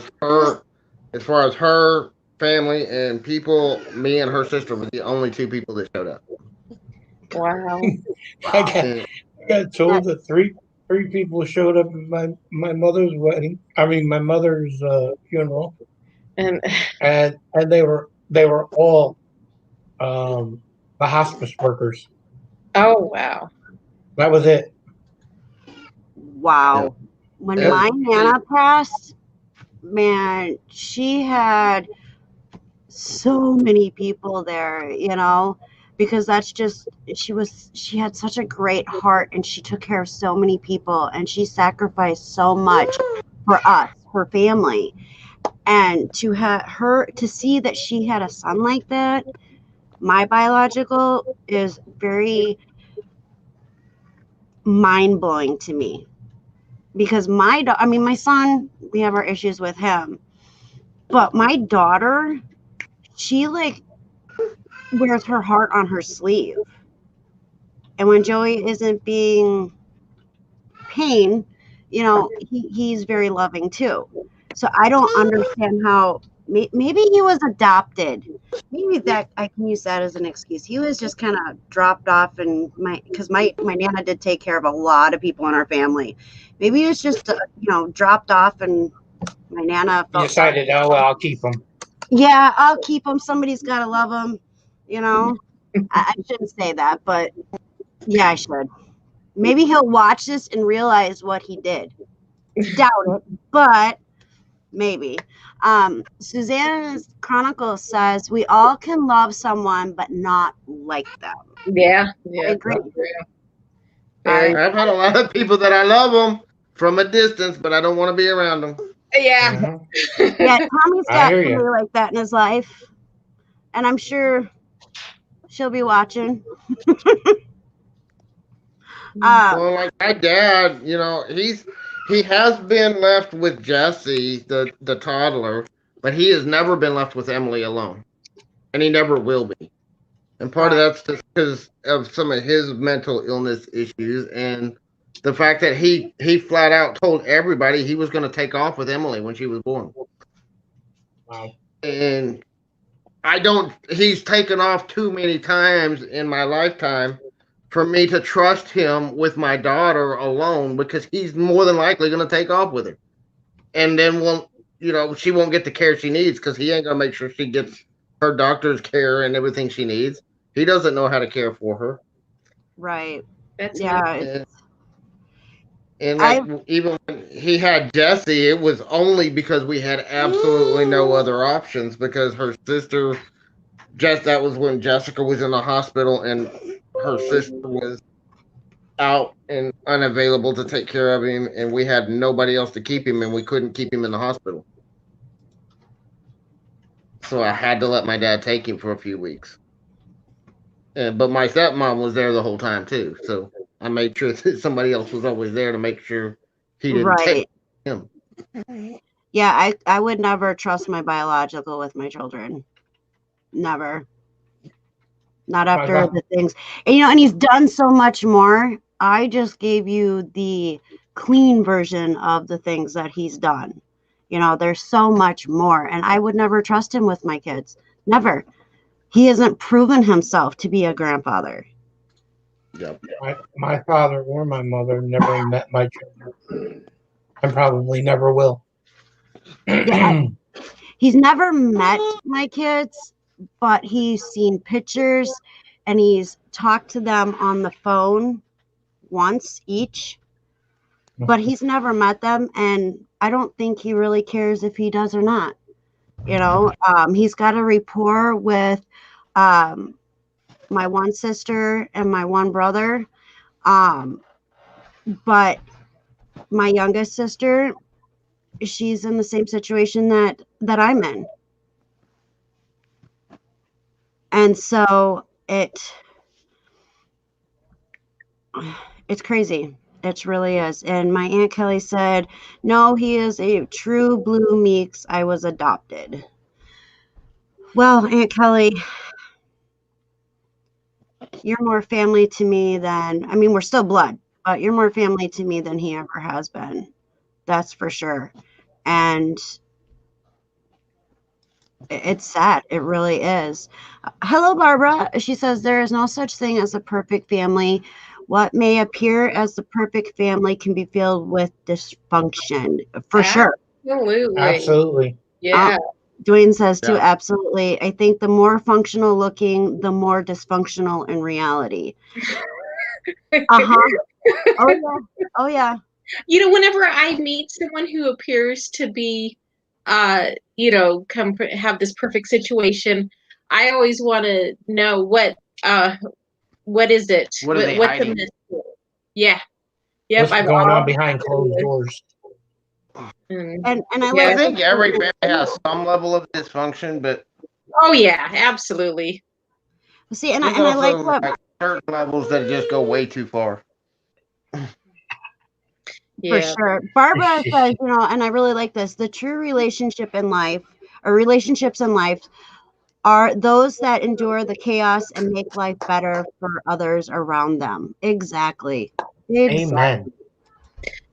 as her family and people, me and her sister were the only two people that showed up. Wow. I got told that three people showed up at my mother's wedding. I mean, my mother's funeral, And they were all the hospice workers. oh wow. That was it. Wow. Yeah. When my Nana passed, man, she had so many people there, because that's just, she had such a great heart, and she took care of so many people, and she sacrificed so much for us, her family. And to see that she had a son like that, my biological, is very mind-blowing to me. Because my son, we have our issues with him, but my daughter, she like wears her heart on her sleeve. And when Joey isn't being pain, he's very loving too. So I don't understand how, maybe he was adopted. Maybe that I can use that as an excuse. He was just kind of dropped off, and because my Nana did take care of a lot of people in our family. Maybe he was just dropped off, and my Nana You decided, oh well, I'll keep them. Yeah, I'll keep him. Somebody's got to love him. I shouldn't say that, but yeah, I should. Maybe he'll watch this and realize what he did. Doubt it, but maybe. Susanna's Chronicle says we all can love someone but not like them. Yeah. I agree. I've had a lot of people that I love them from a distance, but I don't want to be around them. Yeah. Yeah, Tommy's got somebody like that in his life, and I'm sure she'll be watching. Well, like my dad, he has been left with Jesse, the toddler, but he has never been left with Emily alone, and he never will be. And part of that's just because of some of his mental illness issues, and the fact that he flat out told everybody he was going to take off with Emily when she was born. Wow. And he's taken off too many times in my lifetime for me to trust him with my daughter alone, because he's more than likely going to take off with her. And then she won't get the care she needs, because he ain't going to make sure she gets her doctor's care and everything she needs. He doesn't know how to care for her. Right. That's Yeah. And even when he had Jesse, it was only because we had absolutely no other options, because her sister, that was when Jessica was in the hospital, and her sister was out and unavailable to take care of him, and we had nobody else to keep him, and we couldn't keep him in the hospital. So I had to let my dad take him for a few weeks. But my stepmom was there the whole time too, so I made sure that somebody else was always there to make sure he didn't take him. Yeah, I would never trust my biological with my children. Never. Not after the things. And, and he's done so much more. I just gave you the clean version of the things that he's done. There's so much more. And I would never trust him with my kids. Never. He hasn't proven himself to be a grandfather. Yep. My father or my mother never met my children. And probably never will. Yeah, he's never met my kids, but he's seen pictures and he's talked to them on the phone once each, but he's never met them. And I don't think he really cares if he does or not. He's got a rapport with my one sister and my one brother. But my youngest sister, she's in the same situation that I'm in. And so it's crazy. It really is. And my Aunt Kelly said, no, he is a true blue Meeks. I was adopted. Well, Aunt Kelly, you're more family to me than, we're still blood, but you're more family to me than he ever has been. That's for sure. And it's sad. It really is. Hello, Barbara. She says, there is no such thing as a perfect family. What may appear as the perfect family can be filled with dysfunction. For sure. Absolutely. Yeah. Dwayne says too, absolutely. I think the more functional looking, the more dysfunctional in reality. Oh yeah. Whenever I meet someone who appears to be have this perfect situation, I always want to know what is it? What are they what's hiding? the mystery? Yeah. Yep. What's going on behind closed doors? And I I think every family has some level of dysfunction, but oh yeah, absolutely. See, and I like what certain levels that just go way too far. For sure. Barbara says, and I really like this, the true relationship in life, or relationships in life, are those that endure the chaos and make life better for others around them. Exactly. Amen.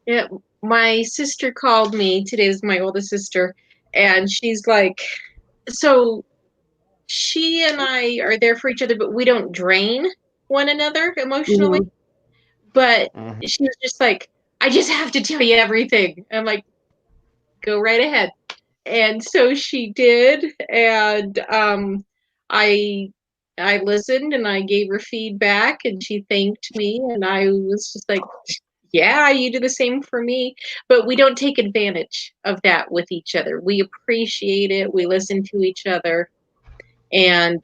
Yeah, my sister called me today. Is my oldest sister, and she's like, so she and I are there for each other, but we don't drain one another emotionally. Mm-hmm. But she was just like, I just have to tell you everything. I'm like, go right ahead. And so she did, and I listened and I gave her feedback, and she thanked me, and I was just like, yeah, you do the same for me. But we don't take advantage of that with each other. We appreciate it. We listen to each other. And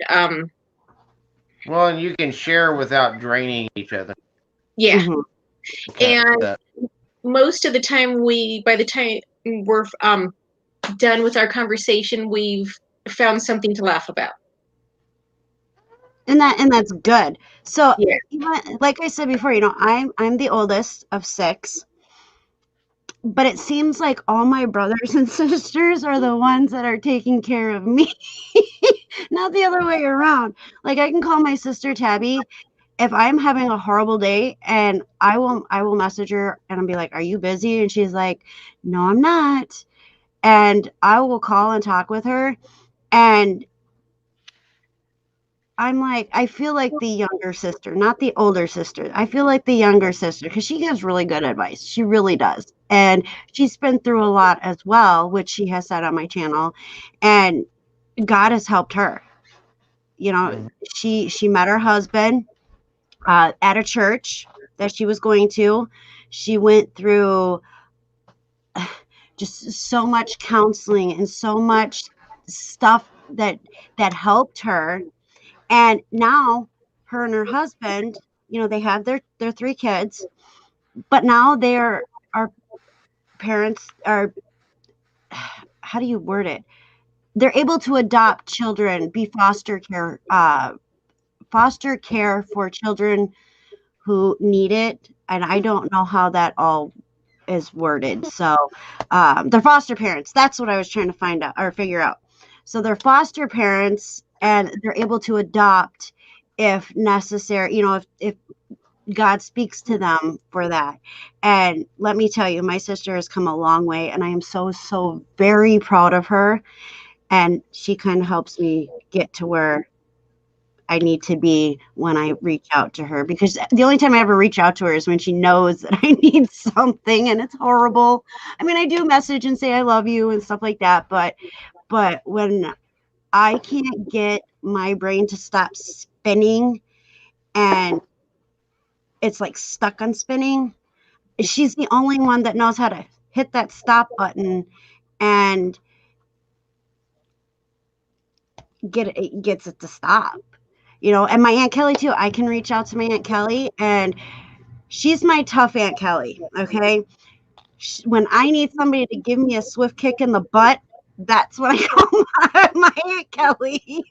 well, and you can share without draining each other. Yeah. Mm-hmm. And most of the time by the time we're done with our conversation, we've found something to laugh about. And that's good. So yeah. Like I said before, I'm the oldest of 6, but it seems like all my brothers and sisters are the ones that are taking care of me, not the other way around. Like I can call my sister Tabby if I'm having a horrible day, and I will message her and I'll be like, are you busy? And she's like, no, I'm not. And I will call and talk with her, and I'm like, I feel like the younger sister, not the older sister. I feel like the younger sister because she gives really good advice. She really does. And she's been through a lot as well, which she has said on my channel. And God has helped her. She met her husband at a church that she was going to. She went through just so much counseling and so much stuff that helped her. And now her and her husband, they have their 3 kids, but now our parents are, how do you word it? They're able to adopt children, be foster care for children who need it. And I don't know how that all is worded. So they're foster parents. That's what I was trying to find out or figure out. So they're foster parents and they're able to adopt if necessary, if God speaks to them for that. And let me tell you, my sister has come a long way, and I am so, so very proud of her. And she kind of helps me get to where I need to be when I reach out to her, because the only time I ever reach out to her is when she knows that I need something, and it's horrible. I mean, I do message and say I love you and stuff like that, but when I can't get my brain to stop spinning and it's like stuck on spinning, she's the only one that knows how to hit that stop button and gets it to stop. And my Aunt Kelly too. I can reach out to my Aunt Kelly, and she's my tough Aunt Kelly. Okay. When I need somebody to give me a swift kick in the butt, that's when I call my Aunt Kelly.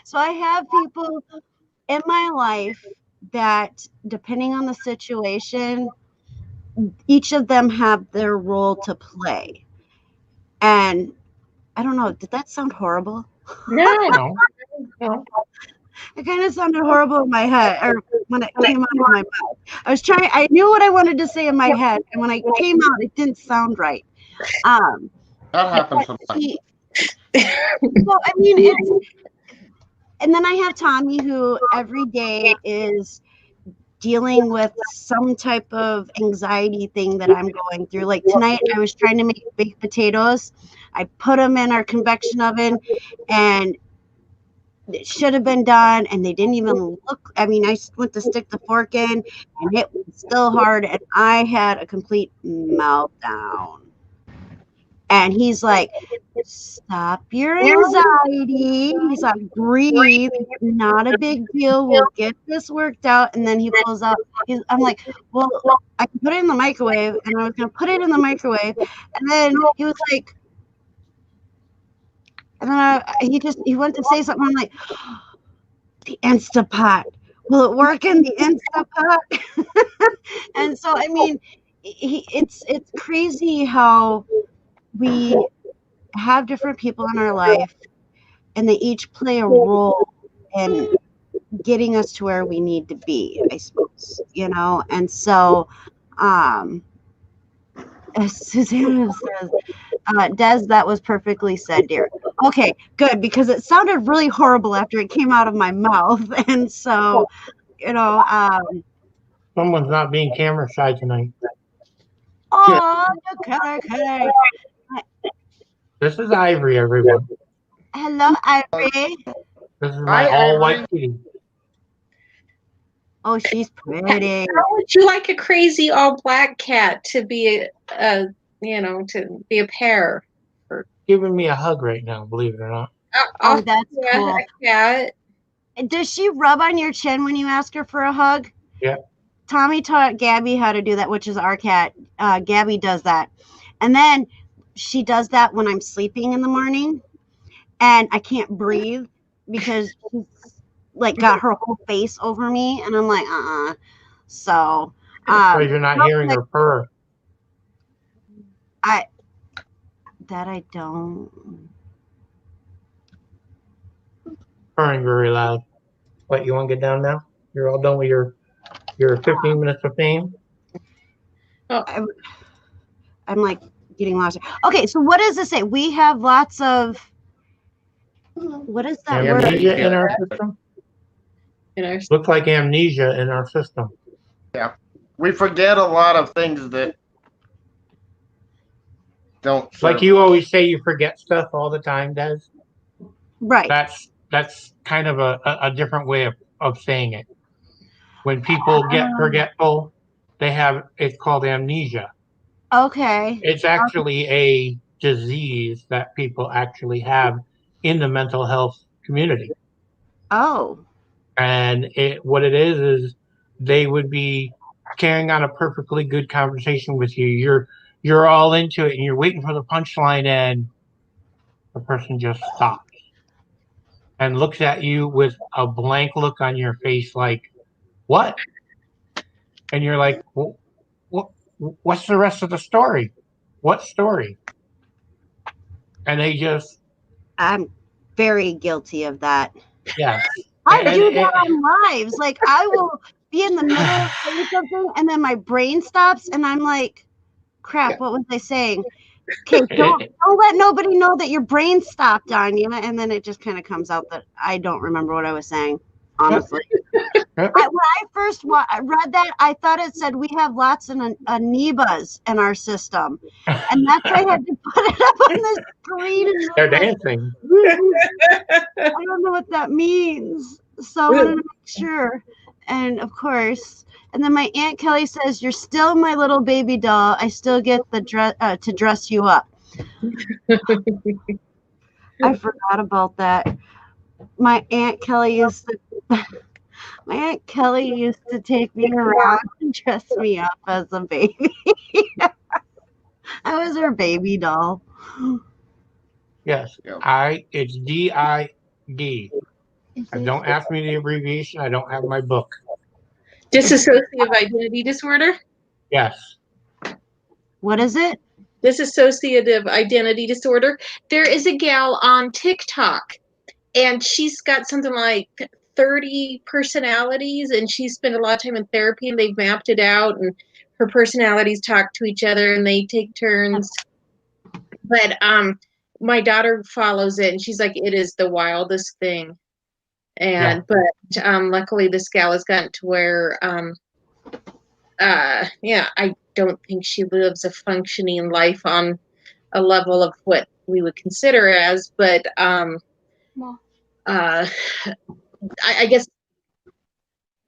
So I have people in my life that, depending on the situation, each of them have their role to play. And I don't know, did that sound horrible? No. It kind of sounded horrible in my head, or when it came out of my mouth. I knew what I wanted to say in my head, and when I came out, it didn't sound right. That happens sometimes. I mean, and then I have Tommy, who every day is dealing with some type of anxiety thing that I'm going through. Like tonight, I was trying to make baked potatoes. I put them in our convection oven, and it should have been done, and they didn't even look. I mean, I went to stick the fork in, and it was still hard, and I had a complete meltdown. And he's like, stop your anxiety. He's like, breathe. Not a big deal. We'll get this worked out. And then he pulls out. I'm like, well, I can put it in the microwave. And I was going to put it in the microwave. And then he was like, and then he went to say something. I'm like, the Instapot. Will it work in the Instapot? And so, I mean, it's crazy how we have different people in our life, and they each play a role in getting us to where we need to be, I suppose, and so as Susanna says, Des, that was perfectly said, dear. Okay, good, because it sounded really horrible after it came out of my mouth. And so, Someone's not being camera shy tonight. Oh, okay. This is Ivory, everyone. Hello, Ivory. This is my all-white kitty. Oh, she's pretty. How would you like a crazy all-black cat to be to be a pair? Giving me a hug right now, believe it or not. Oh, that's cool. A cat. Does she rub on your chin when you ask her for a hug? Yeah. Tommy taught Gabby how to do that, which is our cat. Gabby does that. And then she does that when I'm sleeping in the morning, and I can't breathe because she's like got her whole face over me, and I'm like, So because you're not hearing her purr. I don't. Purring very loud. What, you want to get down now? You're all done with your 15 minutes of fame? Oh, I'm like getting lost. Okay, so what does it say? We have lots of, what is that word? Amnesia in our system? Looks like amnesia in our system. Yeah. We forget a lot of things that don't serve. Like you always say, you forget stuff all the time, Des. Right. That's kind of a different way of saying it. When people get forgetful, it's called amnesia. Okay. It's actually a disease that people actually have in the mental health community. Oh. And what it is they would be carrying on a perfectly good conversation with you. You're all into it, and you're waiting for the punchline, and the person just stops and looks at you with a blank look on your face, like, "What?" And you're like, well, "What's the rest of the story? What story?" And they just, I'm very guilty of that. yes. I And do that on lives. Like I will be in the middle of saying something and then my brain stops and I'm like, crap, what was I saying? Okay, don't let nobody know that your brain stopped on you. And then it just kind of comes out that I don't remember what I was saying, honestly. When I first read that, I thought it said we have lots of amoebas in our system. And that's why I had to put it up on the screen. And they're dancing. I don't know what that means. So I wanted to make sure. And of course, and then my Aunt Kelly says, "You're still my little baby doll. I still get the dress to dress you up." I forgot about that. My Aunt Kelly used to take me around and dress me up as a baby. I was her baby doll. Yes. Yeah. It's DID. Don't ask me the abbreviation. I don't have my book. Dissociative identity disorder. Yes. What is it? Dissociative identity disorder. There is a gal on TikTok, and she's got something like 30 personalities, and she spent a lot of time in therapy, and they've mapped it out, and her personalities talk to each other, and they take turns. But my daughter follows it, and she's like, it is the wildest thing. And but luckily this gal has gotten to where I don't think she lives a functioning life on a level of what we would consider as, but I guess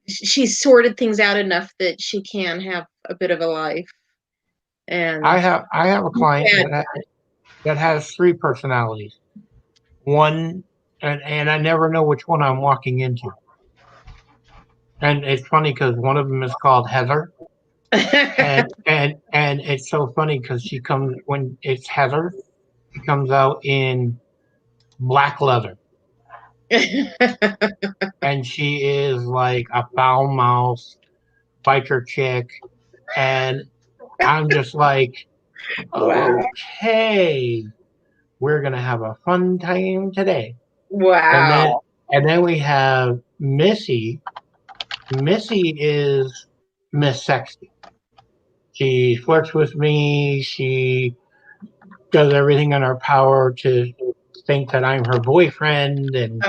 she's sorted things out enough that she can have a bit of a life. And I have a client that has 3 personalities. One, and I never know which one I'm walking into. And it's funny because one of them is called Heather. and it's so funny because she comes, when it's Heather, she comes out in black leather. And she is like a foul mouth biker chick. And I'm just like, okay, we're gonna have a fun time today. wow. And then we have Missy. Missy is Miss Sexy. She flirts with me. She does everything in her power to think that I'm her boyfriend, and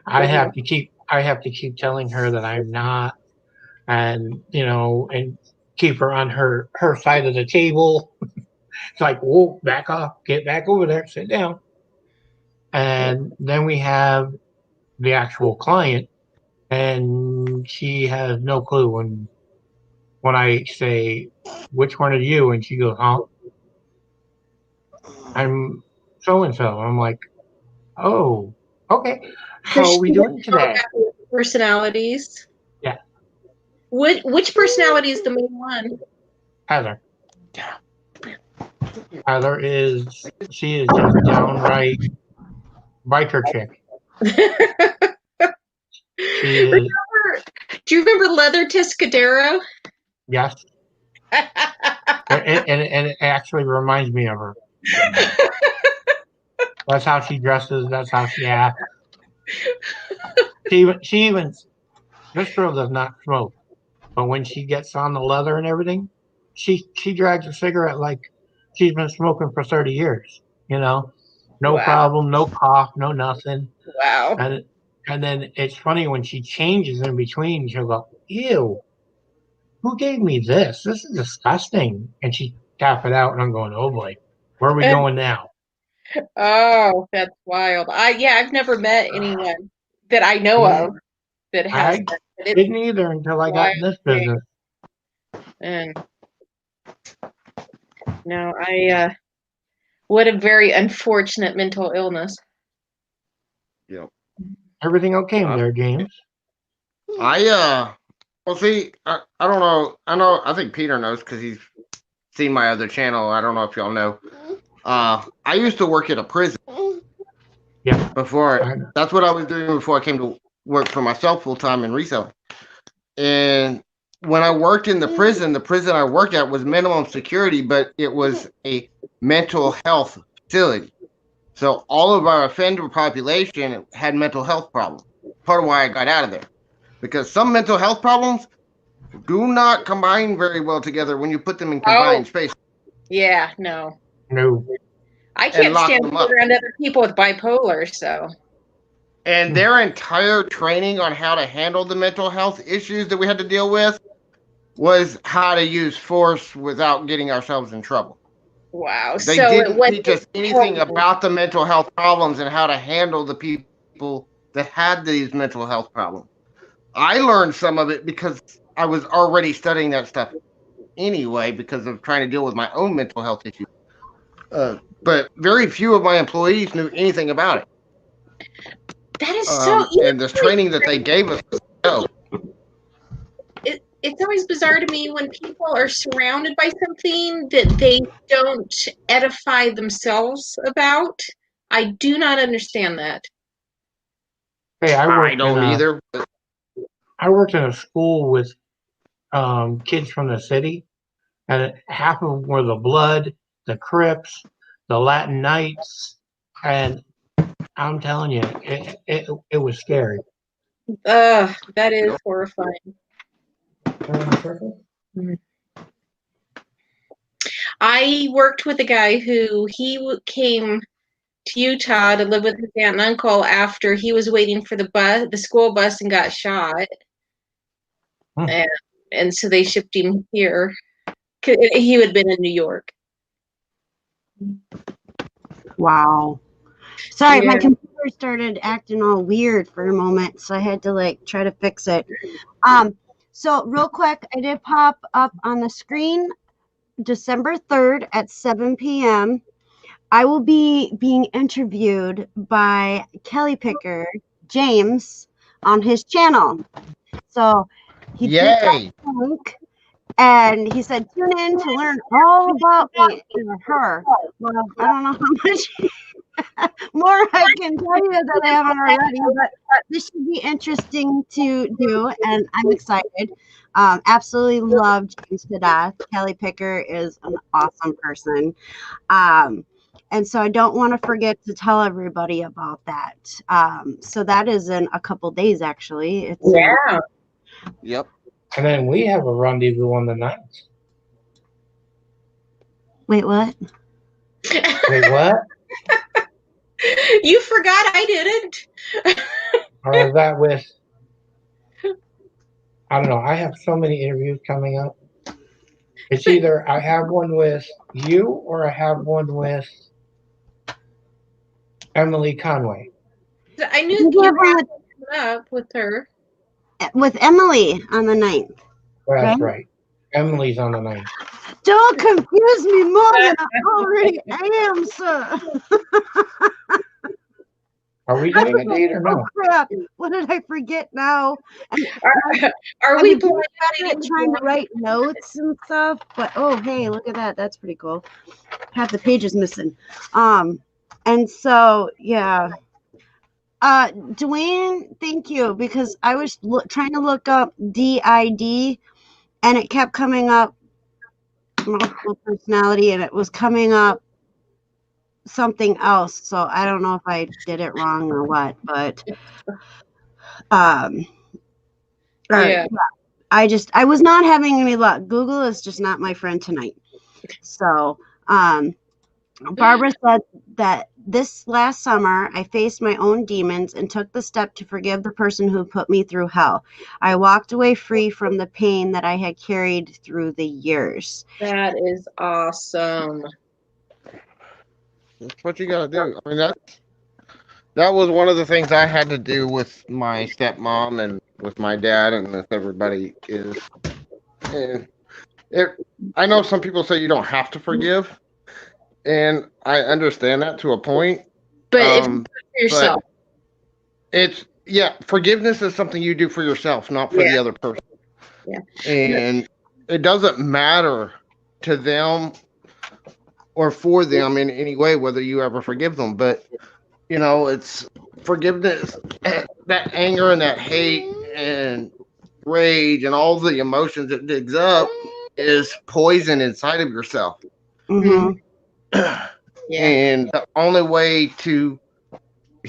I have to keep telling her that I'm not, and and keep her on her side of the table. It's like, whoa, back off, get back over there, sit down. And then we have the actual client, and she has no clue when I say, which one are you? And she goes, huh? I'm so and so. I'm like, oh, okay. How are we doing today? Personalities. Yeah. Which personality is the main one? Heather. Heather she is just downright biker chick. She is. Do you remember Leather Tiscadero? Yes. and it actually reminds me of her. That's how she dresses. That's how she acts. She even, this girl does not smoke, but when she gets on the leather and everything, she drags a cigarette like she's been smoking for 30 years. No Wow. problem, no cough, no nothing. Wow. And then it's funny when she changes in between, she'll go, ew, who gave me this? This is disgusting. And she tap it out, and I'm going, oh boy, where are we going now? Oh, that's wild. I've never met anyone that I know of that has I that. didn't either until I got in this business. And no, what a very unfortunate mental illness. Yep. Everything okay there, James? Well, see, I don't know. I think Peter knows because he's seen my other channel. I don't know if y'all know. I used to work at a prison. Yeah. Before, that's what I was doing before I came to work for myself full time in reselling. And when I worked in the prison I worked at was minimum security, but it was a mental health facility. So all of our offender population had mental health problems. Part of why I got out of there. Because some mental health problems do not combine very well together when you put them in confined space. Yeah, no. No. I can't stand to be around other people with bipolar, so. And their entire training on how to handle the mental health issues that we had to deal with was how to use force without getting ourselves in trouble. Wow. They didn't teach us anything about the mental health problems and how to handle the people that had these mental health problems. I learned some of it because I was already studying that stuff anyway because of trying to deal with my own mental health issues. But very few of my employees knew anything about it. That is so and this training that they gave us. It's always bizarre to me when people are surrounded by something that they don't edify themselves about. I do not understand that. Hey, I don't either. I worked in a school with kids from the city, and half of them were the Blood, the Crips, the Latin Knights, and I'm telling you, it was scary. That is horrifying. I worked with a guy who came to Utah to live with his aunt and uncle after he was waiting for the school bus and got shot. And so they shipped him here. He had been in New York. Wow. Sorry, my computer started acting all weird for a moment, so I had to try to fix it. So real quick, I did pop up on the screen December 3rd at 7 p.m. I will be being interviewed by Kelly Picker James on his channel. So he did that link, and he said, tune in to learn all about me or her. Well, I don't know how much more I can tell you that I haven't already, but this should be interesting to do, and I'm excited. Absolutely love James to death. Kelly Picker is an awesome person. And so I don't want to forget to tell everybody about that. So that is in a couple days, actually. Yep. And then we have a rendezvous on the 9th. Wait, what? Wait, what? You forgot I didn't. Or is that with... I don't know. I have so many interviews coming up. It's either I have one with you or I have one with Emily Conway. I knew you had up with her. With Emily on the 9th. Well, that's right. Emily's on the 9th. Don't confuse me more than I already am, sir. Are we doing a date or no? Oh, crap. What did I forget now? Are we trying to write notes and stuff? But oh, hey, look at that. That's pretty cool. Half the pages missing. And so, yeah. Dwayne, thank you, because I was trying to look up DID, and it kept coming up multiple personality, and it was coming up something else. So I don't know if I did it wrong or what, but yeah. I was not having any luck. Google is just not my friend tonight. So Barbara said that this last summer I faced my own demons and took the step to forgive the person who put me through hell. I walked away free from the pain that I had carried through the years. That is awesome. That's what you gotta do. I mean, that was one of the things I had to do with my stepmom and with my dad and with everybody is, I know some people say you don't have to forgive, and I understand that to a point. But if you yourself, Yeah, forgiveness is something you do for yourself, not for the other person. Yeah. And it doesn't matter to them or for them in any way whether you ever forgive them. But, you know, it's forgiveness, that anger and that hate and rage and all the emotions it digs up is poison inside of yourself. Mm-hmm. Yeah. And the only way to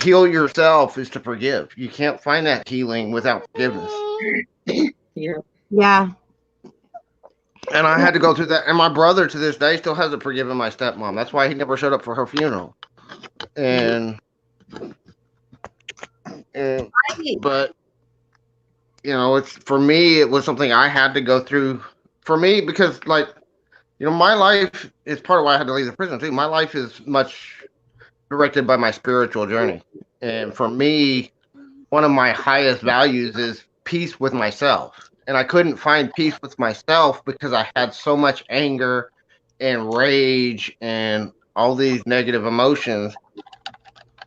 heal yourself is to forgive. You can't find that healing without forgiveness. Yeah. Yeah. And I had to go through that. And my brother to this day still hasn't forgiven my stepmom. That's why he never showed up for her funeral. And but you know, it's for me, it was something I had to go through for me because, like, you know, my life is part of why I had to leave the prison too. My life is much directed by my spiritual journey. And for me, one of my highest values is peace with myself. And I couldn't find peace with myself because I had so much anger and rage and all these negative emotions.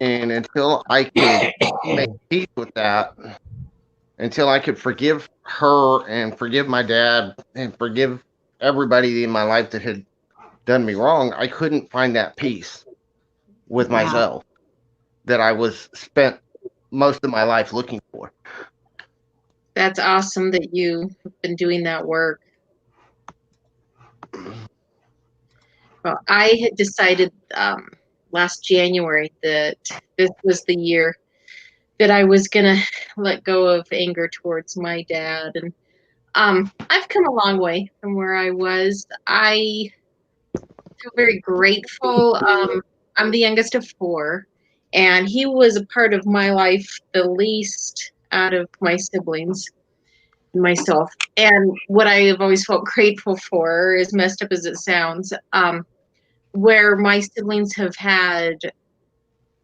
And until I could make peace with that, until I could forgive her and forgive my dad and forgive everybody in my life that had done me wrong, I couldn't find that peace with myself that I was spent most of my life looking for. That's awesome that you have been doing that work. Well, I had decided last January that this was the year that I was gonna let go of anger towards my dad, and I've come a long way from where I was. I feel very grateful. I'm the youngest of 4, and he was a part of my life the least out of my siblings and myself. And what I have always felt grateful for, as messed up as it sounds, where my siblings have had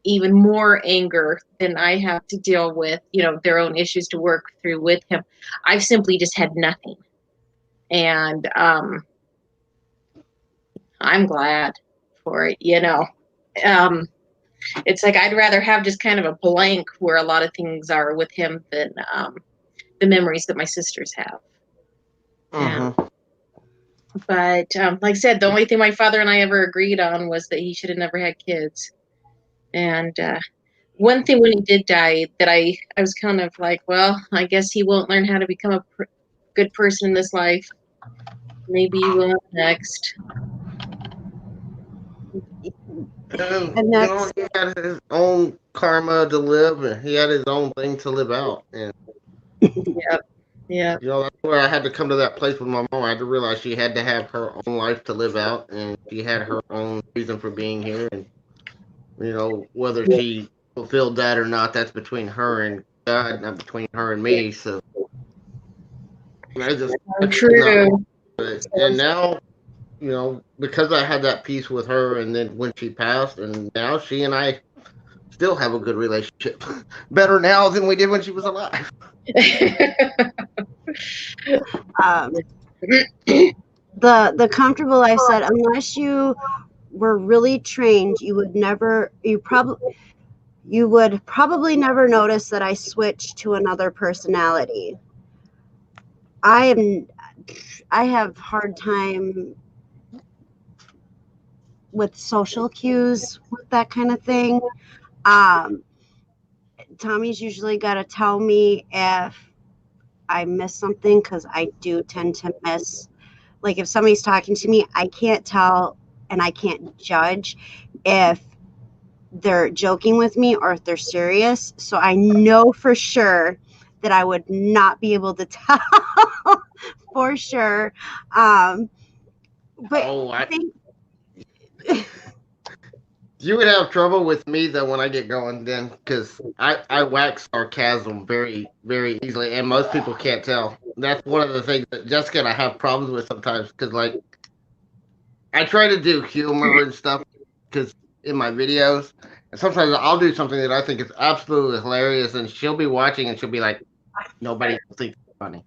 even more anger than I have to deal with, you know, their own issues to work through with him. I've simply just had nothing. And I'm glad for it, you know. It's like I'd rather have just kind of a blank where a lot of things are with him than the memories that my sisters have. Mm-hmm. But like I said, the only thing my father and I ever agreed on was that he should have never had kids. And one thing when he did die that I was kind of like, well, I guess he won't learn how to become a good person in this life. Maybe he will next. And And you know, that's he had his own karma to live, and he had his own thing to live out. And Yeah. you know, that's where I had to come to that place with my mom. I had to realize she had to have her own life to live out, and she had her own reason for being here. And you know, whether she fulfilled that or not, that's between her and God, not between her and me. So I just True. and now, you know, because I had that peace with her, and then when she passed, and now she and I still have a good relationship. Better now than we did when she was alive. The comfortable life said, unless you were really trained, you would probably never notice that I switched to another personality. I have hard time with social cues with that kind of thing. Tommy's usually got to tell me if I miss something, because I do tend to miss. Like if somebody's talking to me, I can't tell and I can't judge if they're joking with me or if they're serious. So I know for sure that I would not be able to tell for sure. But I think you would have trouble with me though when I get going then, because I wax sarcasm very, very easily, and most people can't tell. That's one of the things that Jessica and I have problems with sometimes, because like I try to do humor and stuff because in my videos, and sometimes I'll do something that I think is absolutely hilarious, and she'll be watching and she'll be like, nobody thinks it's funny.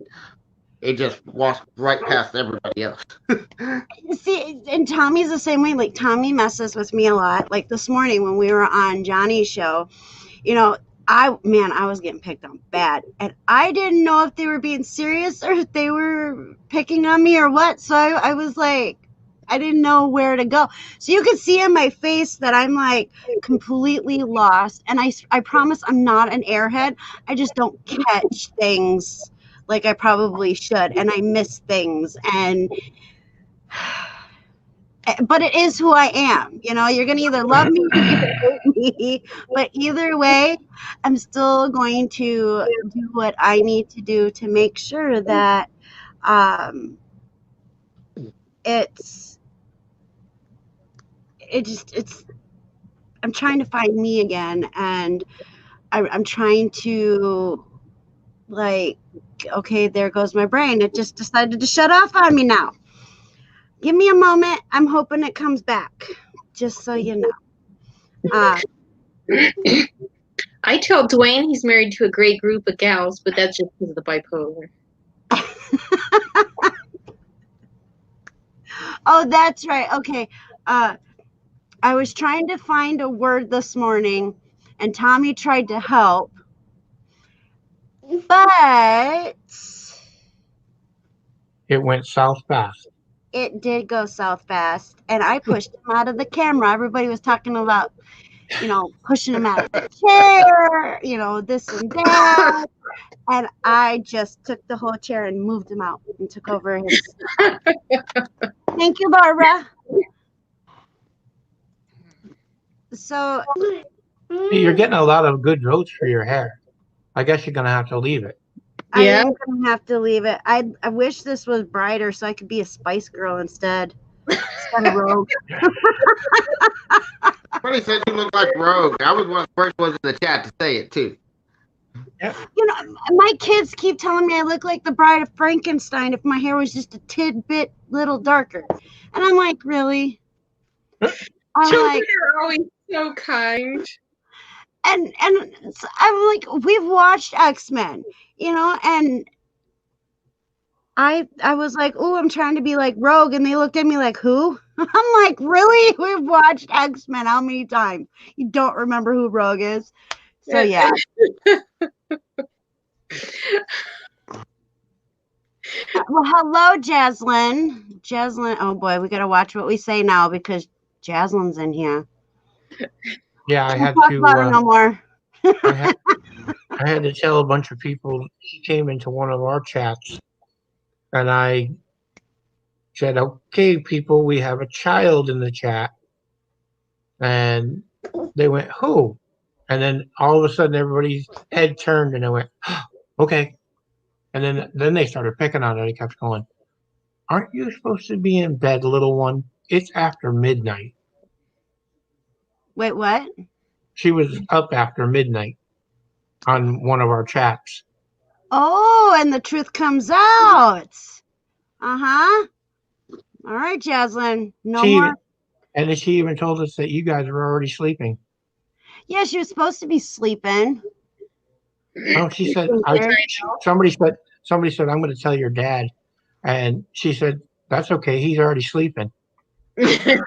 It just walks right past everybody else. see, and Tommy's the same way. Like Tommy messes with me a lot. Like this morning when we were on Johnny's show, you know, I was getting picked on bad, and I didn't know if they were being serious or if they were picking on me or what. So I was like, I didn't know where to go. So you could see in my face that I'm like completely lost. And I promise I'm not an airhead. I just don't catch things like I probably should, and I miss things. But it is who I am. You know, you're going to either love me or you hate me. But either way, I'm still going to do what I need to do to make sure that it's I'm trying to find me again. And I'm trying to, like, okay, there goes my brain. It just decided to shut off on me now. Give me a moment. I'm hoping it comes back, just so you know. I tell Dwayne he's married to a great group of gals, but that's just because of the bipolar. Oh, that's right. Okay. I was trying to find a word this morning, and Tommy tried to help, but It went south fast. it did go south fast, and I pushed him out of the camera. Everybody was talking about, you know, pushing him out of the chair, you know, this and that. And I just took the whole chair and moved him out and took over his. Thank you, Barbara. So You're getting a lot of good votes for your hair. I guess you're going to have to leave it. I Yeah. am gonna have to leave it. I wish this was brighter so I could be a Spice Girl instead of Rogue. Somebody said you look like Rogue. I was one of the first ones in the chat to say it too. You know, my kids keep telling me I look like the Bride of Frankenstein if my hair was just a tidbit little darker, and I'm like, really? I'm Children like, are always so kind. and I'm like, we've watched X-Men, you know, and I was like, oh, I'm trying to be like Rogue, and they looked at me like, who? I'm like, really? We've watched X-Men how many times? You don't remember who Rogue is? So yeah. Well, hello, Jaslyn. Jaslyn, oh boy, we gotta watch what we say now because Jaslyn's in here. Yeah, I had Don't talk about her no to. more. I had to tell a bunch of people. She came into one of our chats, and I said, "Okay, people, we have a child in the chat," and they went, "Who?" And then all of a sudden, everybody's head turned, and they went, oh, "Okay." And then they started picking on it. I kept going, "Aren't you supposed to be in bed, little one? It's after midnight." Wait, what? She was up after midnight on one of our chats. Oh, and the truth comes out. Uh-huh. All right, Jaslyn. No more. And then she even told us that you guys were already sleeping. Yeah, she was supposed to be sleeping. Oh, she said, somebody said, I'm going to tell your dad. And she said, that's okay. He's already sleeping. She's a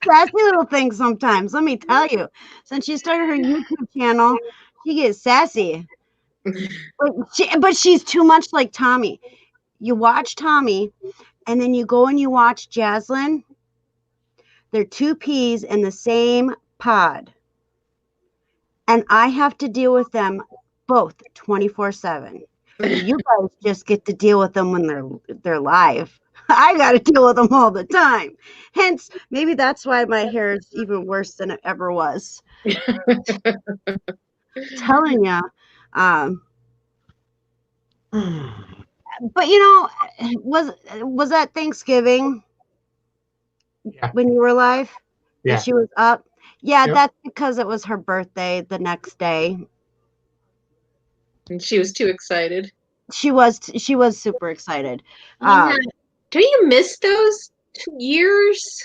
sassy little thing sometimes, let me tell you. Since she started her YouTube channel, she gets sassy. But she's too much like Tommy. You watch Tommy, and then you go and you watch Jaslyn. They're two peas in the same pod. And I have to deal with them both 24/7. You guys just get to deal with them when they're live. I got to deal with them all the time. Hence, maybe that's why my hair is even worse than it ever was. Telling you. But you know, was that Thanksgiving? Yeah. When you were alive? Yeah. And she was up? Yeah, Yep. that's because it was her birthday the next day. And she was too excited. She was super excited. Yeah. Do you miss those years?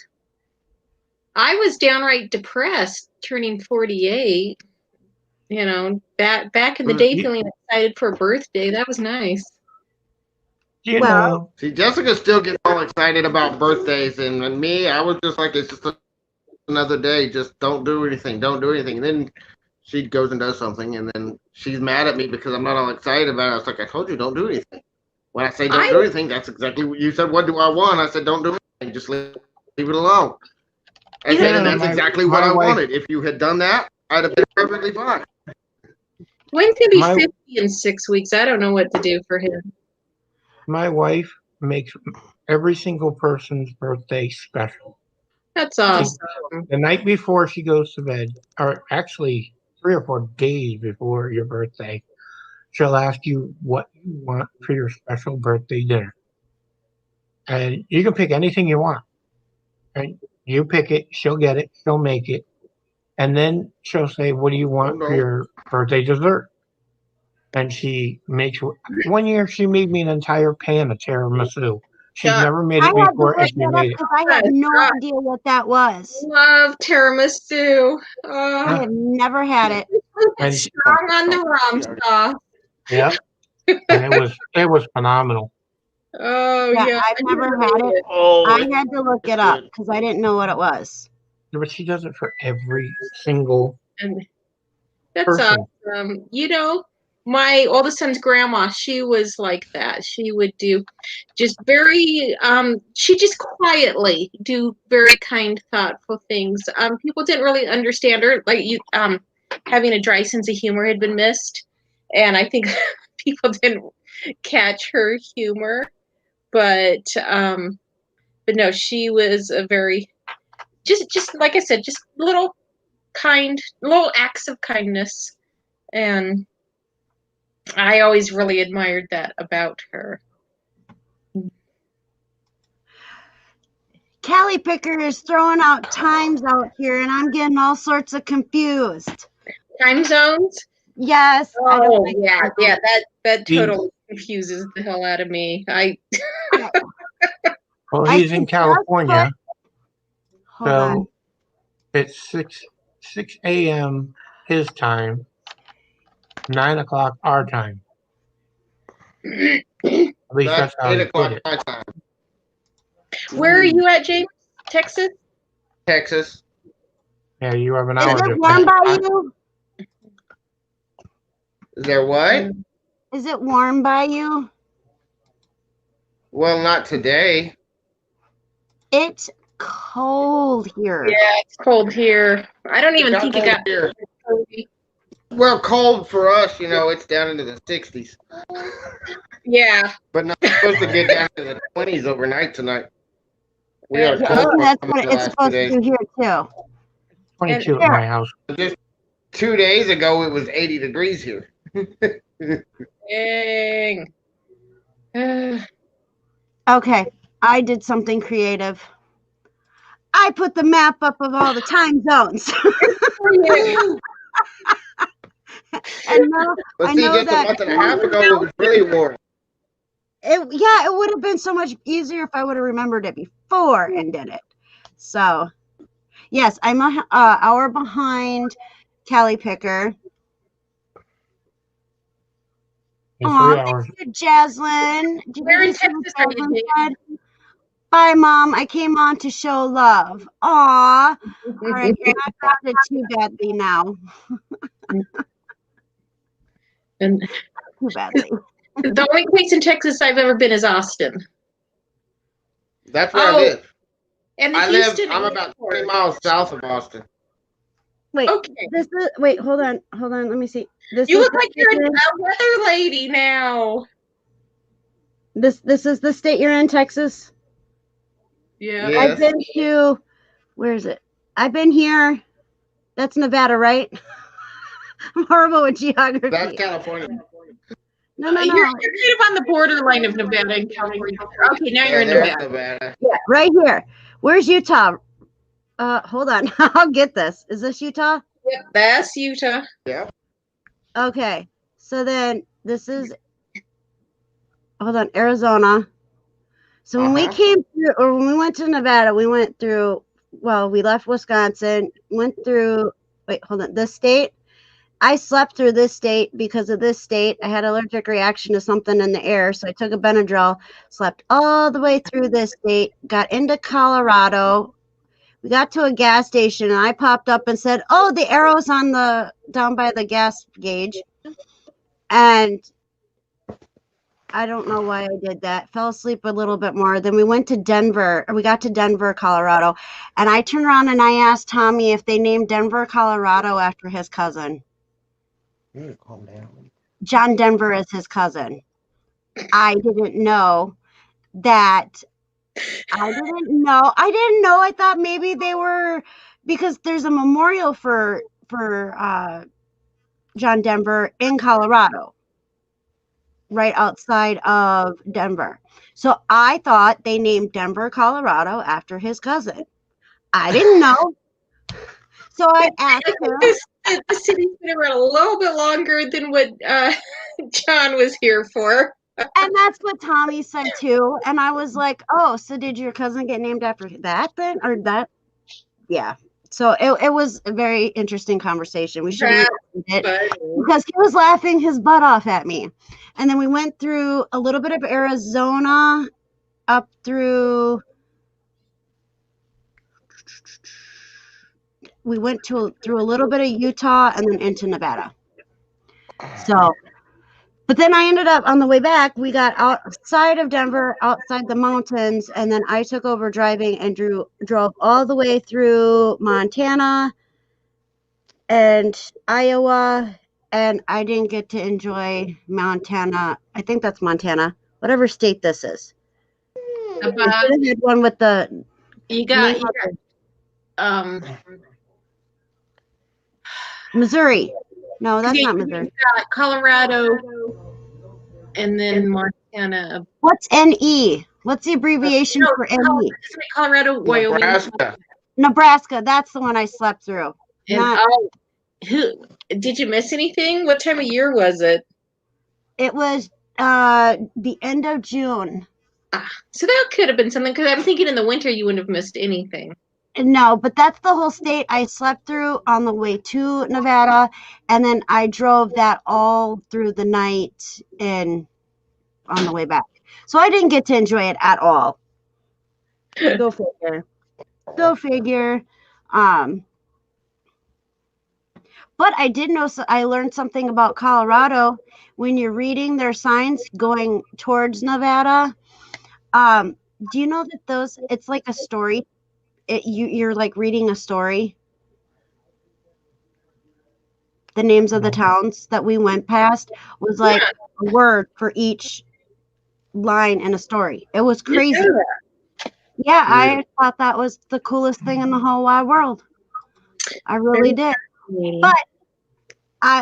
I was downright depressed turning 48. You know, back in the day, feeling excited for a birthday. That was nice. You Well- know, See, Jessica still gets all excited about birthdays, and me, I was just like, it's just another day. Just don't do anything. Don't do anything. And then she goes and does something, and then she's mad at me because I'm not all excited about it. I was like, I told you, don't do anything. When I say don't do anything, that's exactly what you said. What do I want? I said, don't do anything. Just leave it alone. And then that's exactly what I wanted. If you had done that, I'd have been perfectly fine. Wayne's gonna be 50 in 6 weeks. I don't know what to do for him. My wife makes every single person's birthday special. That's awesome. The night before she goes to bed, or actually 3 or 4 days before your birthday, she'll ask you what you want for your special birthday dinner. And you can pick anything you want. And you pick it, she'll get it, she'll make it. And then she'll say, what do you want for your birthday dessert? And she makes, one year she made me an entire pan of tiramisu. She's never made it before, and she made it. I had no idea what that was. Love tiramisu. I have never had it. And strong on the rum sauce. Yeah, and it was phenomenal. Oh yeah, I've never had it. I had to look it up because I didn't know what it was. But she does it for every single That's person. awesome. You know, my oldest son's grandma, she was like that. She would do just very she just quietly do very kind, thoughtful things. People didn't really understand her, like you having a dry sense of humor had been missed, and I think people didn't catch her humor. But no, she was a very just like I said, just little acts of kindness, and I always really admired that about her. Callie Picker is throwing out times out here, and I'm getting all sorts of confused. Time zones? Yes. Oh, yeah. That totally confuses the hell out of me. Well, he's in California, so it's 6 a.m. his time, 9 o'clock our time. At least that's how 8 he o'clock put it. my time. Where are you at, James? Texas? Texas. Yeah, you have an hour Is it difference. warm by you? Is there what? Is it warm by you? Well, not today. It's cold here. Yeah, it's cold here. I don't even think it got here. Well, cold for us, it's down into the 60s. Yeah. But not supposed to get down to the 20s overnight tonight. We are That's what it's supposed to do here too. 22 at my house. Just 2 days ago, it was 80 degrees here. Dang. Okay, I did something creative. I put the map up of all the time zones. And now, But see, just a month and a half ago, it was really warm. It would have been so much easier if I would have remembered it before and did it. So, yes, I'm an hour behind Callie Picker. Oh, thank you, Jaslyn. Where in Texas are you? Bye, Mom. I came on to show love. Aw. All right, you're not grounded too badly now. And too badly. The only place in Texas I've ever been is Austin. That's where I live. And I'm about 20 miles south of Austin. Wait, wait, hold on, let me see. You look like you're a weather lady now. This is the state you're in, Texas? Yeah. Yes. I've been to, where is it? I've been here. That's Nevada, right? I'm horrible with geography. That's California. No. You're kind of on the borderline of Nevada and California. Okay, now you're in Nevada. Yeah, right here. Where's Utah? Hold on. I'll get this. Is this Utah? Yep, that's Utah. Yeah. Okay. So then this is, hold on, Arizona. So when we came through, or when we went to Nevada, we went through, well, we left Wisconsin, went through, wait, hold on, this state. I slept through this state because of this state. I had an allergic reaction to something in the air. So I took a Benadryl, slept all the way through this state, got into Colorado, We got to a gas station and I popped up and said, "Oh, the arrow's on the down by the gas gauge." And I don't know why I did that. Fell asleep a little bit more. Then we went to Denver. We got to Denver, Colorado. And I turned around and I asked Tommy if they named Denver, Colorado after his cousin. Calm down. John Denver is his cousin. I didn't know that. I didn't know. I thought maybe they were, because there's a memorial for John Denver in Colorado, right outside of Denver. So I thought they named Denver, Colorado after his cousin. I didn't know. So I asked him. The city's been around a little bit longer than what John was here for. And that's what Tommy said too. And I was like, "Oh, so did your cousin get named after that then?" Or that? Yeah. So it was a very interesting conversation. We should have it because he was laughing his butt off at me. And then we went through a little bit of Arizona up through. We went through a little bit of Utah and then into Nevada. So, but then I ended up on the way back. We got outside of Denver, outside the mountains, and then I took over driving and drove all the way through Montana and Iowa, and I didn't get to enjoy Montana. I think that's Montana, whatever state this is. I should have had one with the. You got Missouri. No, that's not Missouri. You got Colorado, and then Montana. What's NE? What's the abbreviation for NE? Colorado, Wyoming, Nebraska. That's the one I slept through. And who did you miss anything? What time of year was it? It was the end of June. So that could have been something, because I'm thinking in the winter you wouldn't have missed anything. No, but that's the whole state I slept through on the way to Nevada, and then I drove that all through the night and on the way back. So I didn't get to enjoy it at all. Go figure. Go figure. But I did know, I learned something about Colorado. When you're reading their signs going towards Nevada, do you know that it's like a story? You're like reading a story. The names of the towns that we went past was like a word for each line in a story. It was crazy. Yeah, I thought that was the coolest thing in the whole wide world. I really did. But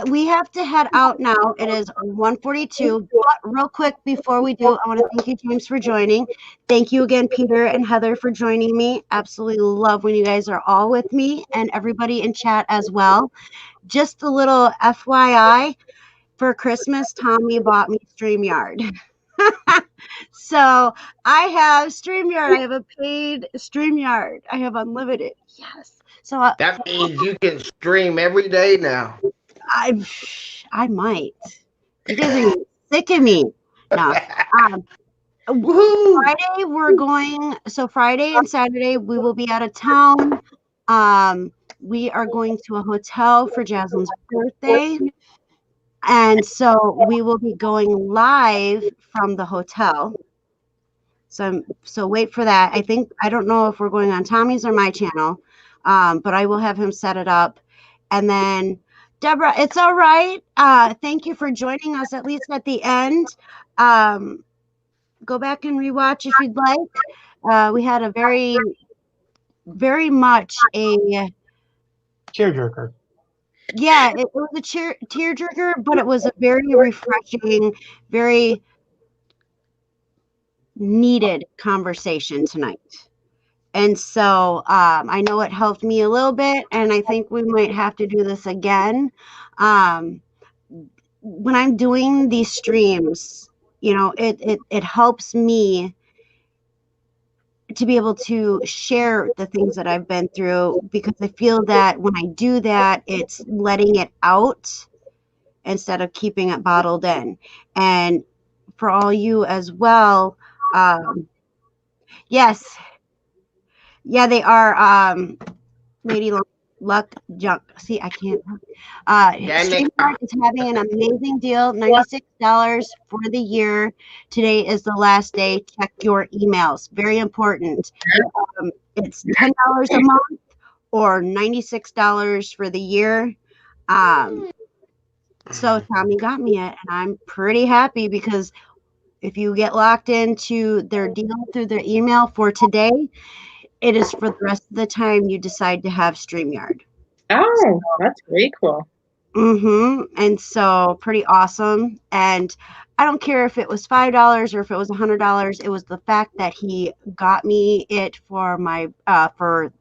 we have to head out now. It is 1:42. But real quick before we do, I want to thank you, James, for joining. Thank you again, Peter and Heather, for joining me. Absolutely love when you guys are all with me, and everybody in chat as well. Just a little FYI, for Christmas, Tommy bought me StreamYard. So I have StreamYard. I have a paid StreamYard. I have unlimited. Yes. So that means you can stream every day now. I might. You guys are sick of me. No. Friday we're going. So Friday and Saturday we will be out of town. We are going to a hotel for Jasmine's birthday. And so we will be going live from the hotel. So wait for that. I don't know if we're going on Tommy's or my channel, but I will have him set it up. And then Deborah, it's all right. Thank you for joining us, at least at the end. Go back and rewatch if you'd like. We had a very, very much a tearjerker. Yeah, it was a tearjerker, but it was a very refreshing, very needed conversation tonight. And so I know it helped me a little bit, and I think we might have to do this again. When I'm doing these streams, it helps me to be able to share the things that I've been through, because I feel that when I do that, it's letting it out instead of keeping it bottled in. And for all you as well, yes, Yeah, they are. Lady Luck Junk. See, I can't. StreamYard is having an amazing deal. $96 for the year. Today is the last day. Check your emails. Very important. It's $10 a month or $96 for the year. So Tommy got me it, and I'm pretty happy because if you get locked into their deal through their email for today, it is for the rest of the time you decide to have StreamYard. Oh, that's very cool. And so pretty awesome. And I don't care if it was $5 or if it was $100. It was the fact that he got me it for my for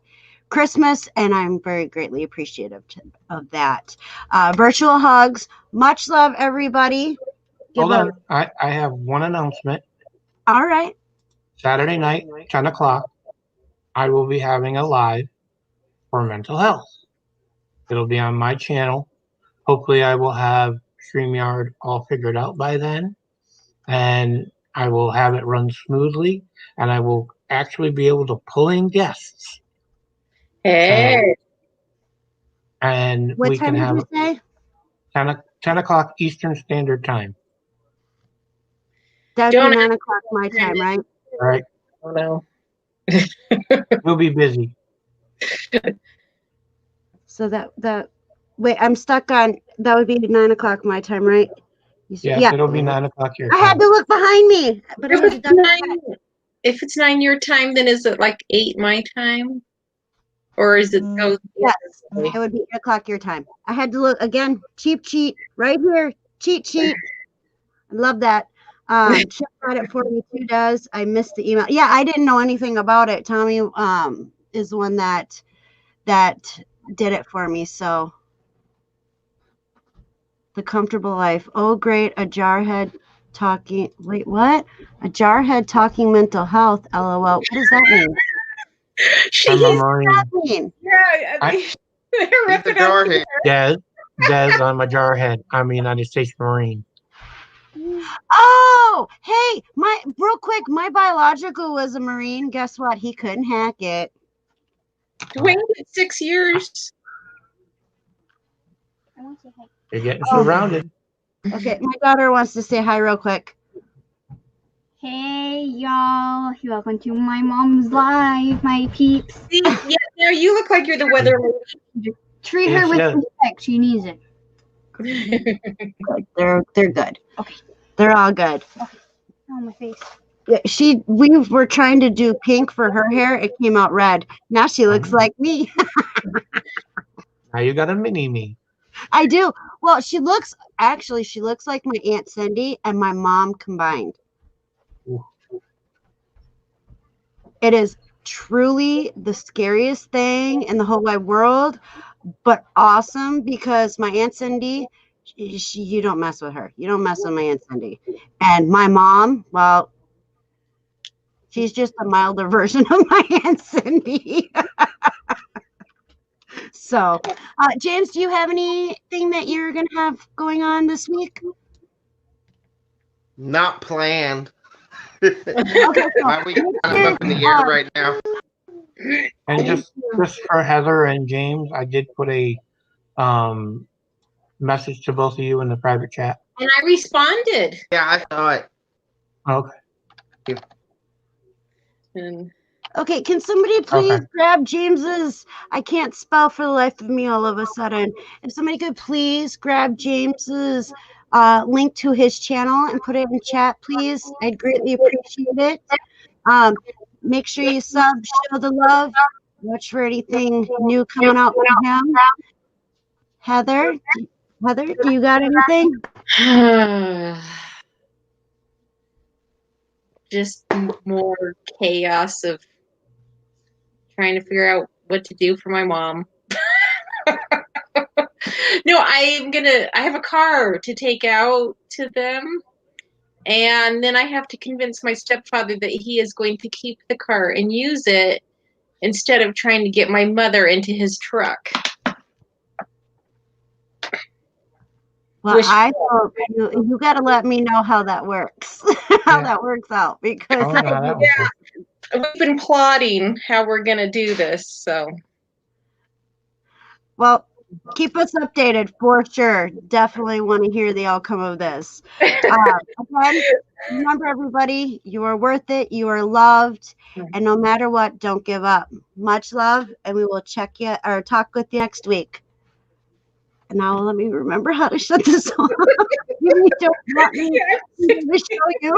Christmas, and I'm very greatly appreciative of that. Virtual hugs. Much love, everybody. Hold on. I have one announcement. All right. Saturday night, 10 o'clock, I will be having a live for mental health. It'll be on my channel. Hopefully I will have StreamYard all figured out by then, and I will have it run smoothly, and I will actually be able to pull in guests. Hey. And What we time can have did you say? 10 o'clock Eastern Standard Time. That would be 9 o'clock my time, right? Right. Oh, no. We'll be busy. So wait, I'm stuck on, that would be 9 o'clock my time, right? Yeah, it'll be 9 o'clock your I had time. to look behind me, but I had to If it's 9 your time, then is it like 8 my time? Or is it yes, it would be 8 o'clock your time. I had to look again. Cheap cheat right here. Cheat sheet. I love that. Chip got it for me too. Does I missed the email? Yeah, I didn't know anything about it. Tommy is the one that did it for me. So the comfortable life. Oh, great. A jarhead talking. Wait, what? A jarhead talking mental health. LOL. What does that mean? I'm a Marine. Yeah, I mean, they're ripping up. Des, I'm a jarhead. I'm a United States Marine. Oh, hey, real quick, my biological was a Marine. Guess what? He couldn't hack it. Wait 6 years. You're getting surrounded. Okay, my daughter wants to say hi real quick. Hey y'all, welcome to my mom's live, my peeps. See, yeah, now you look like you're the weather lady. Treat her with respect, she needs it. They're good. Okay. They're all good. Okay. On my face. Yeah, we were trying to do pink for her hair. It came out red. Now she looks like me. Now you got a mini me. I do. Well, she looks like my Aunt Cindy and my mom combined. Ooh. It is truly the scariest thing in the whole wide world, but awesome because my Aunt Cindy, you don't mess with her. You don't mess with my Aunt Cindy. And my mom, well, she's just a milder version of my Aunt Cindy. So, James, do you have anything that you're going to have going on this week? Not planned. Okay, Why are we kind of up in the air right now? And just for Heather and James, I did put a message to both of you in the private chat. And I responded. Yeah, I saw it. Okay. And Okay, can somebody please grab James's, I can't spell for the life of me all of a sudden. If somebody could please grab James's link to his channel and put it in chat, please. I'd greatly appreciate it. Make sure you sub, show the love, watch for anything new coming out from him. Heather, do you got anything? just more chaos of trying to figure out what to do for my mom. No, I have a car to take out to them. And then I have to convince my stepfather that he is going to keep the car and use it instead of trying to get my mother into his truck. Well, I don't. You got to let me know how that works, how that works out, because we've been plotting how we're gonna do this. So Well, keep us updated for sure. Definitely want to hear the outcome of this. Again, remember, everybody, you are worth it. You are loved. And no matter what, don't give up. Much love, and we will check you or talk with you next week. And now let me remember how to shut this off. You don't want me to show you.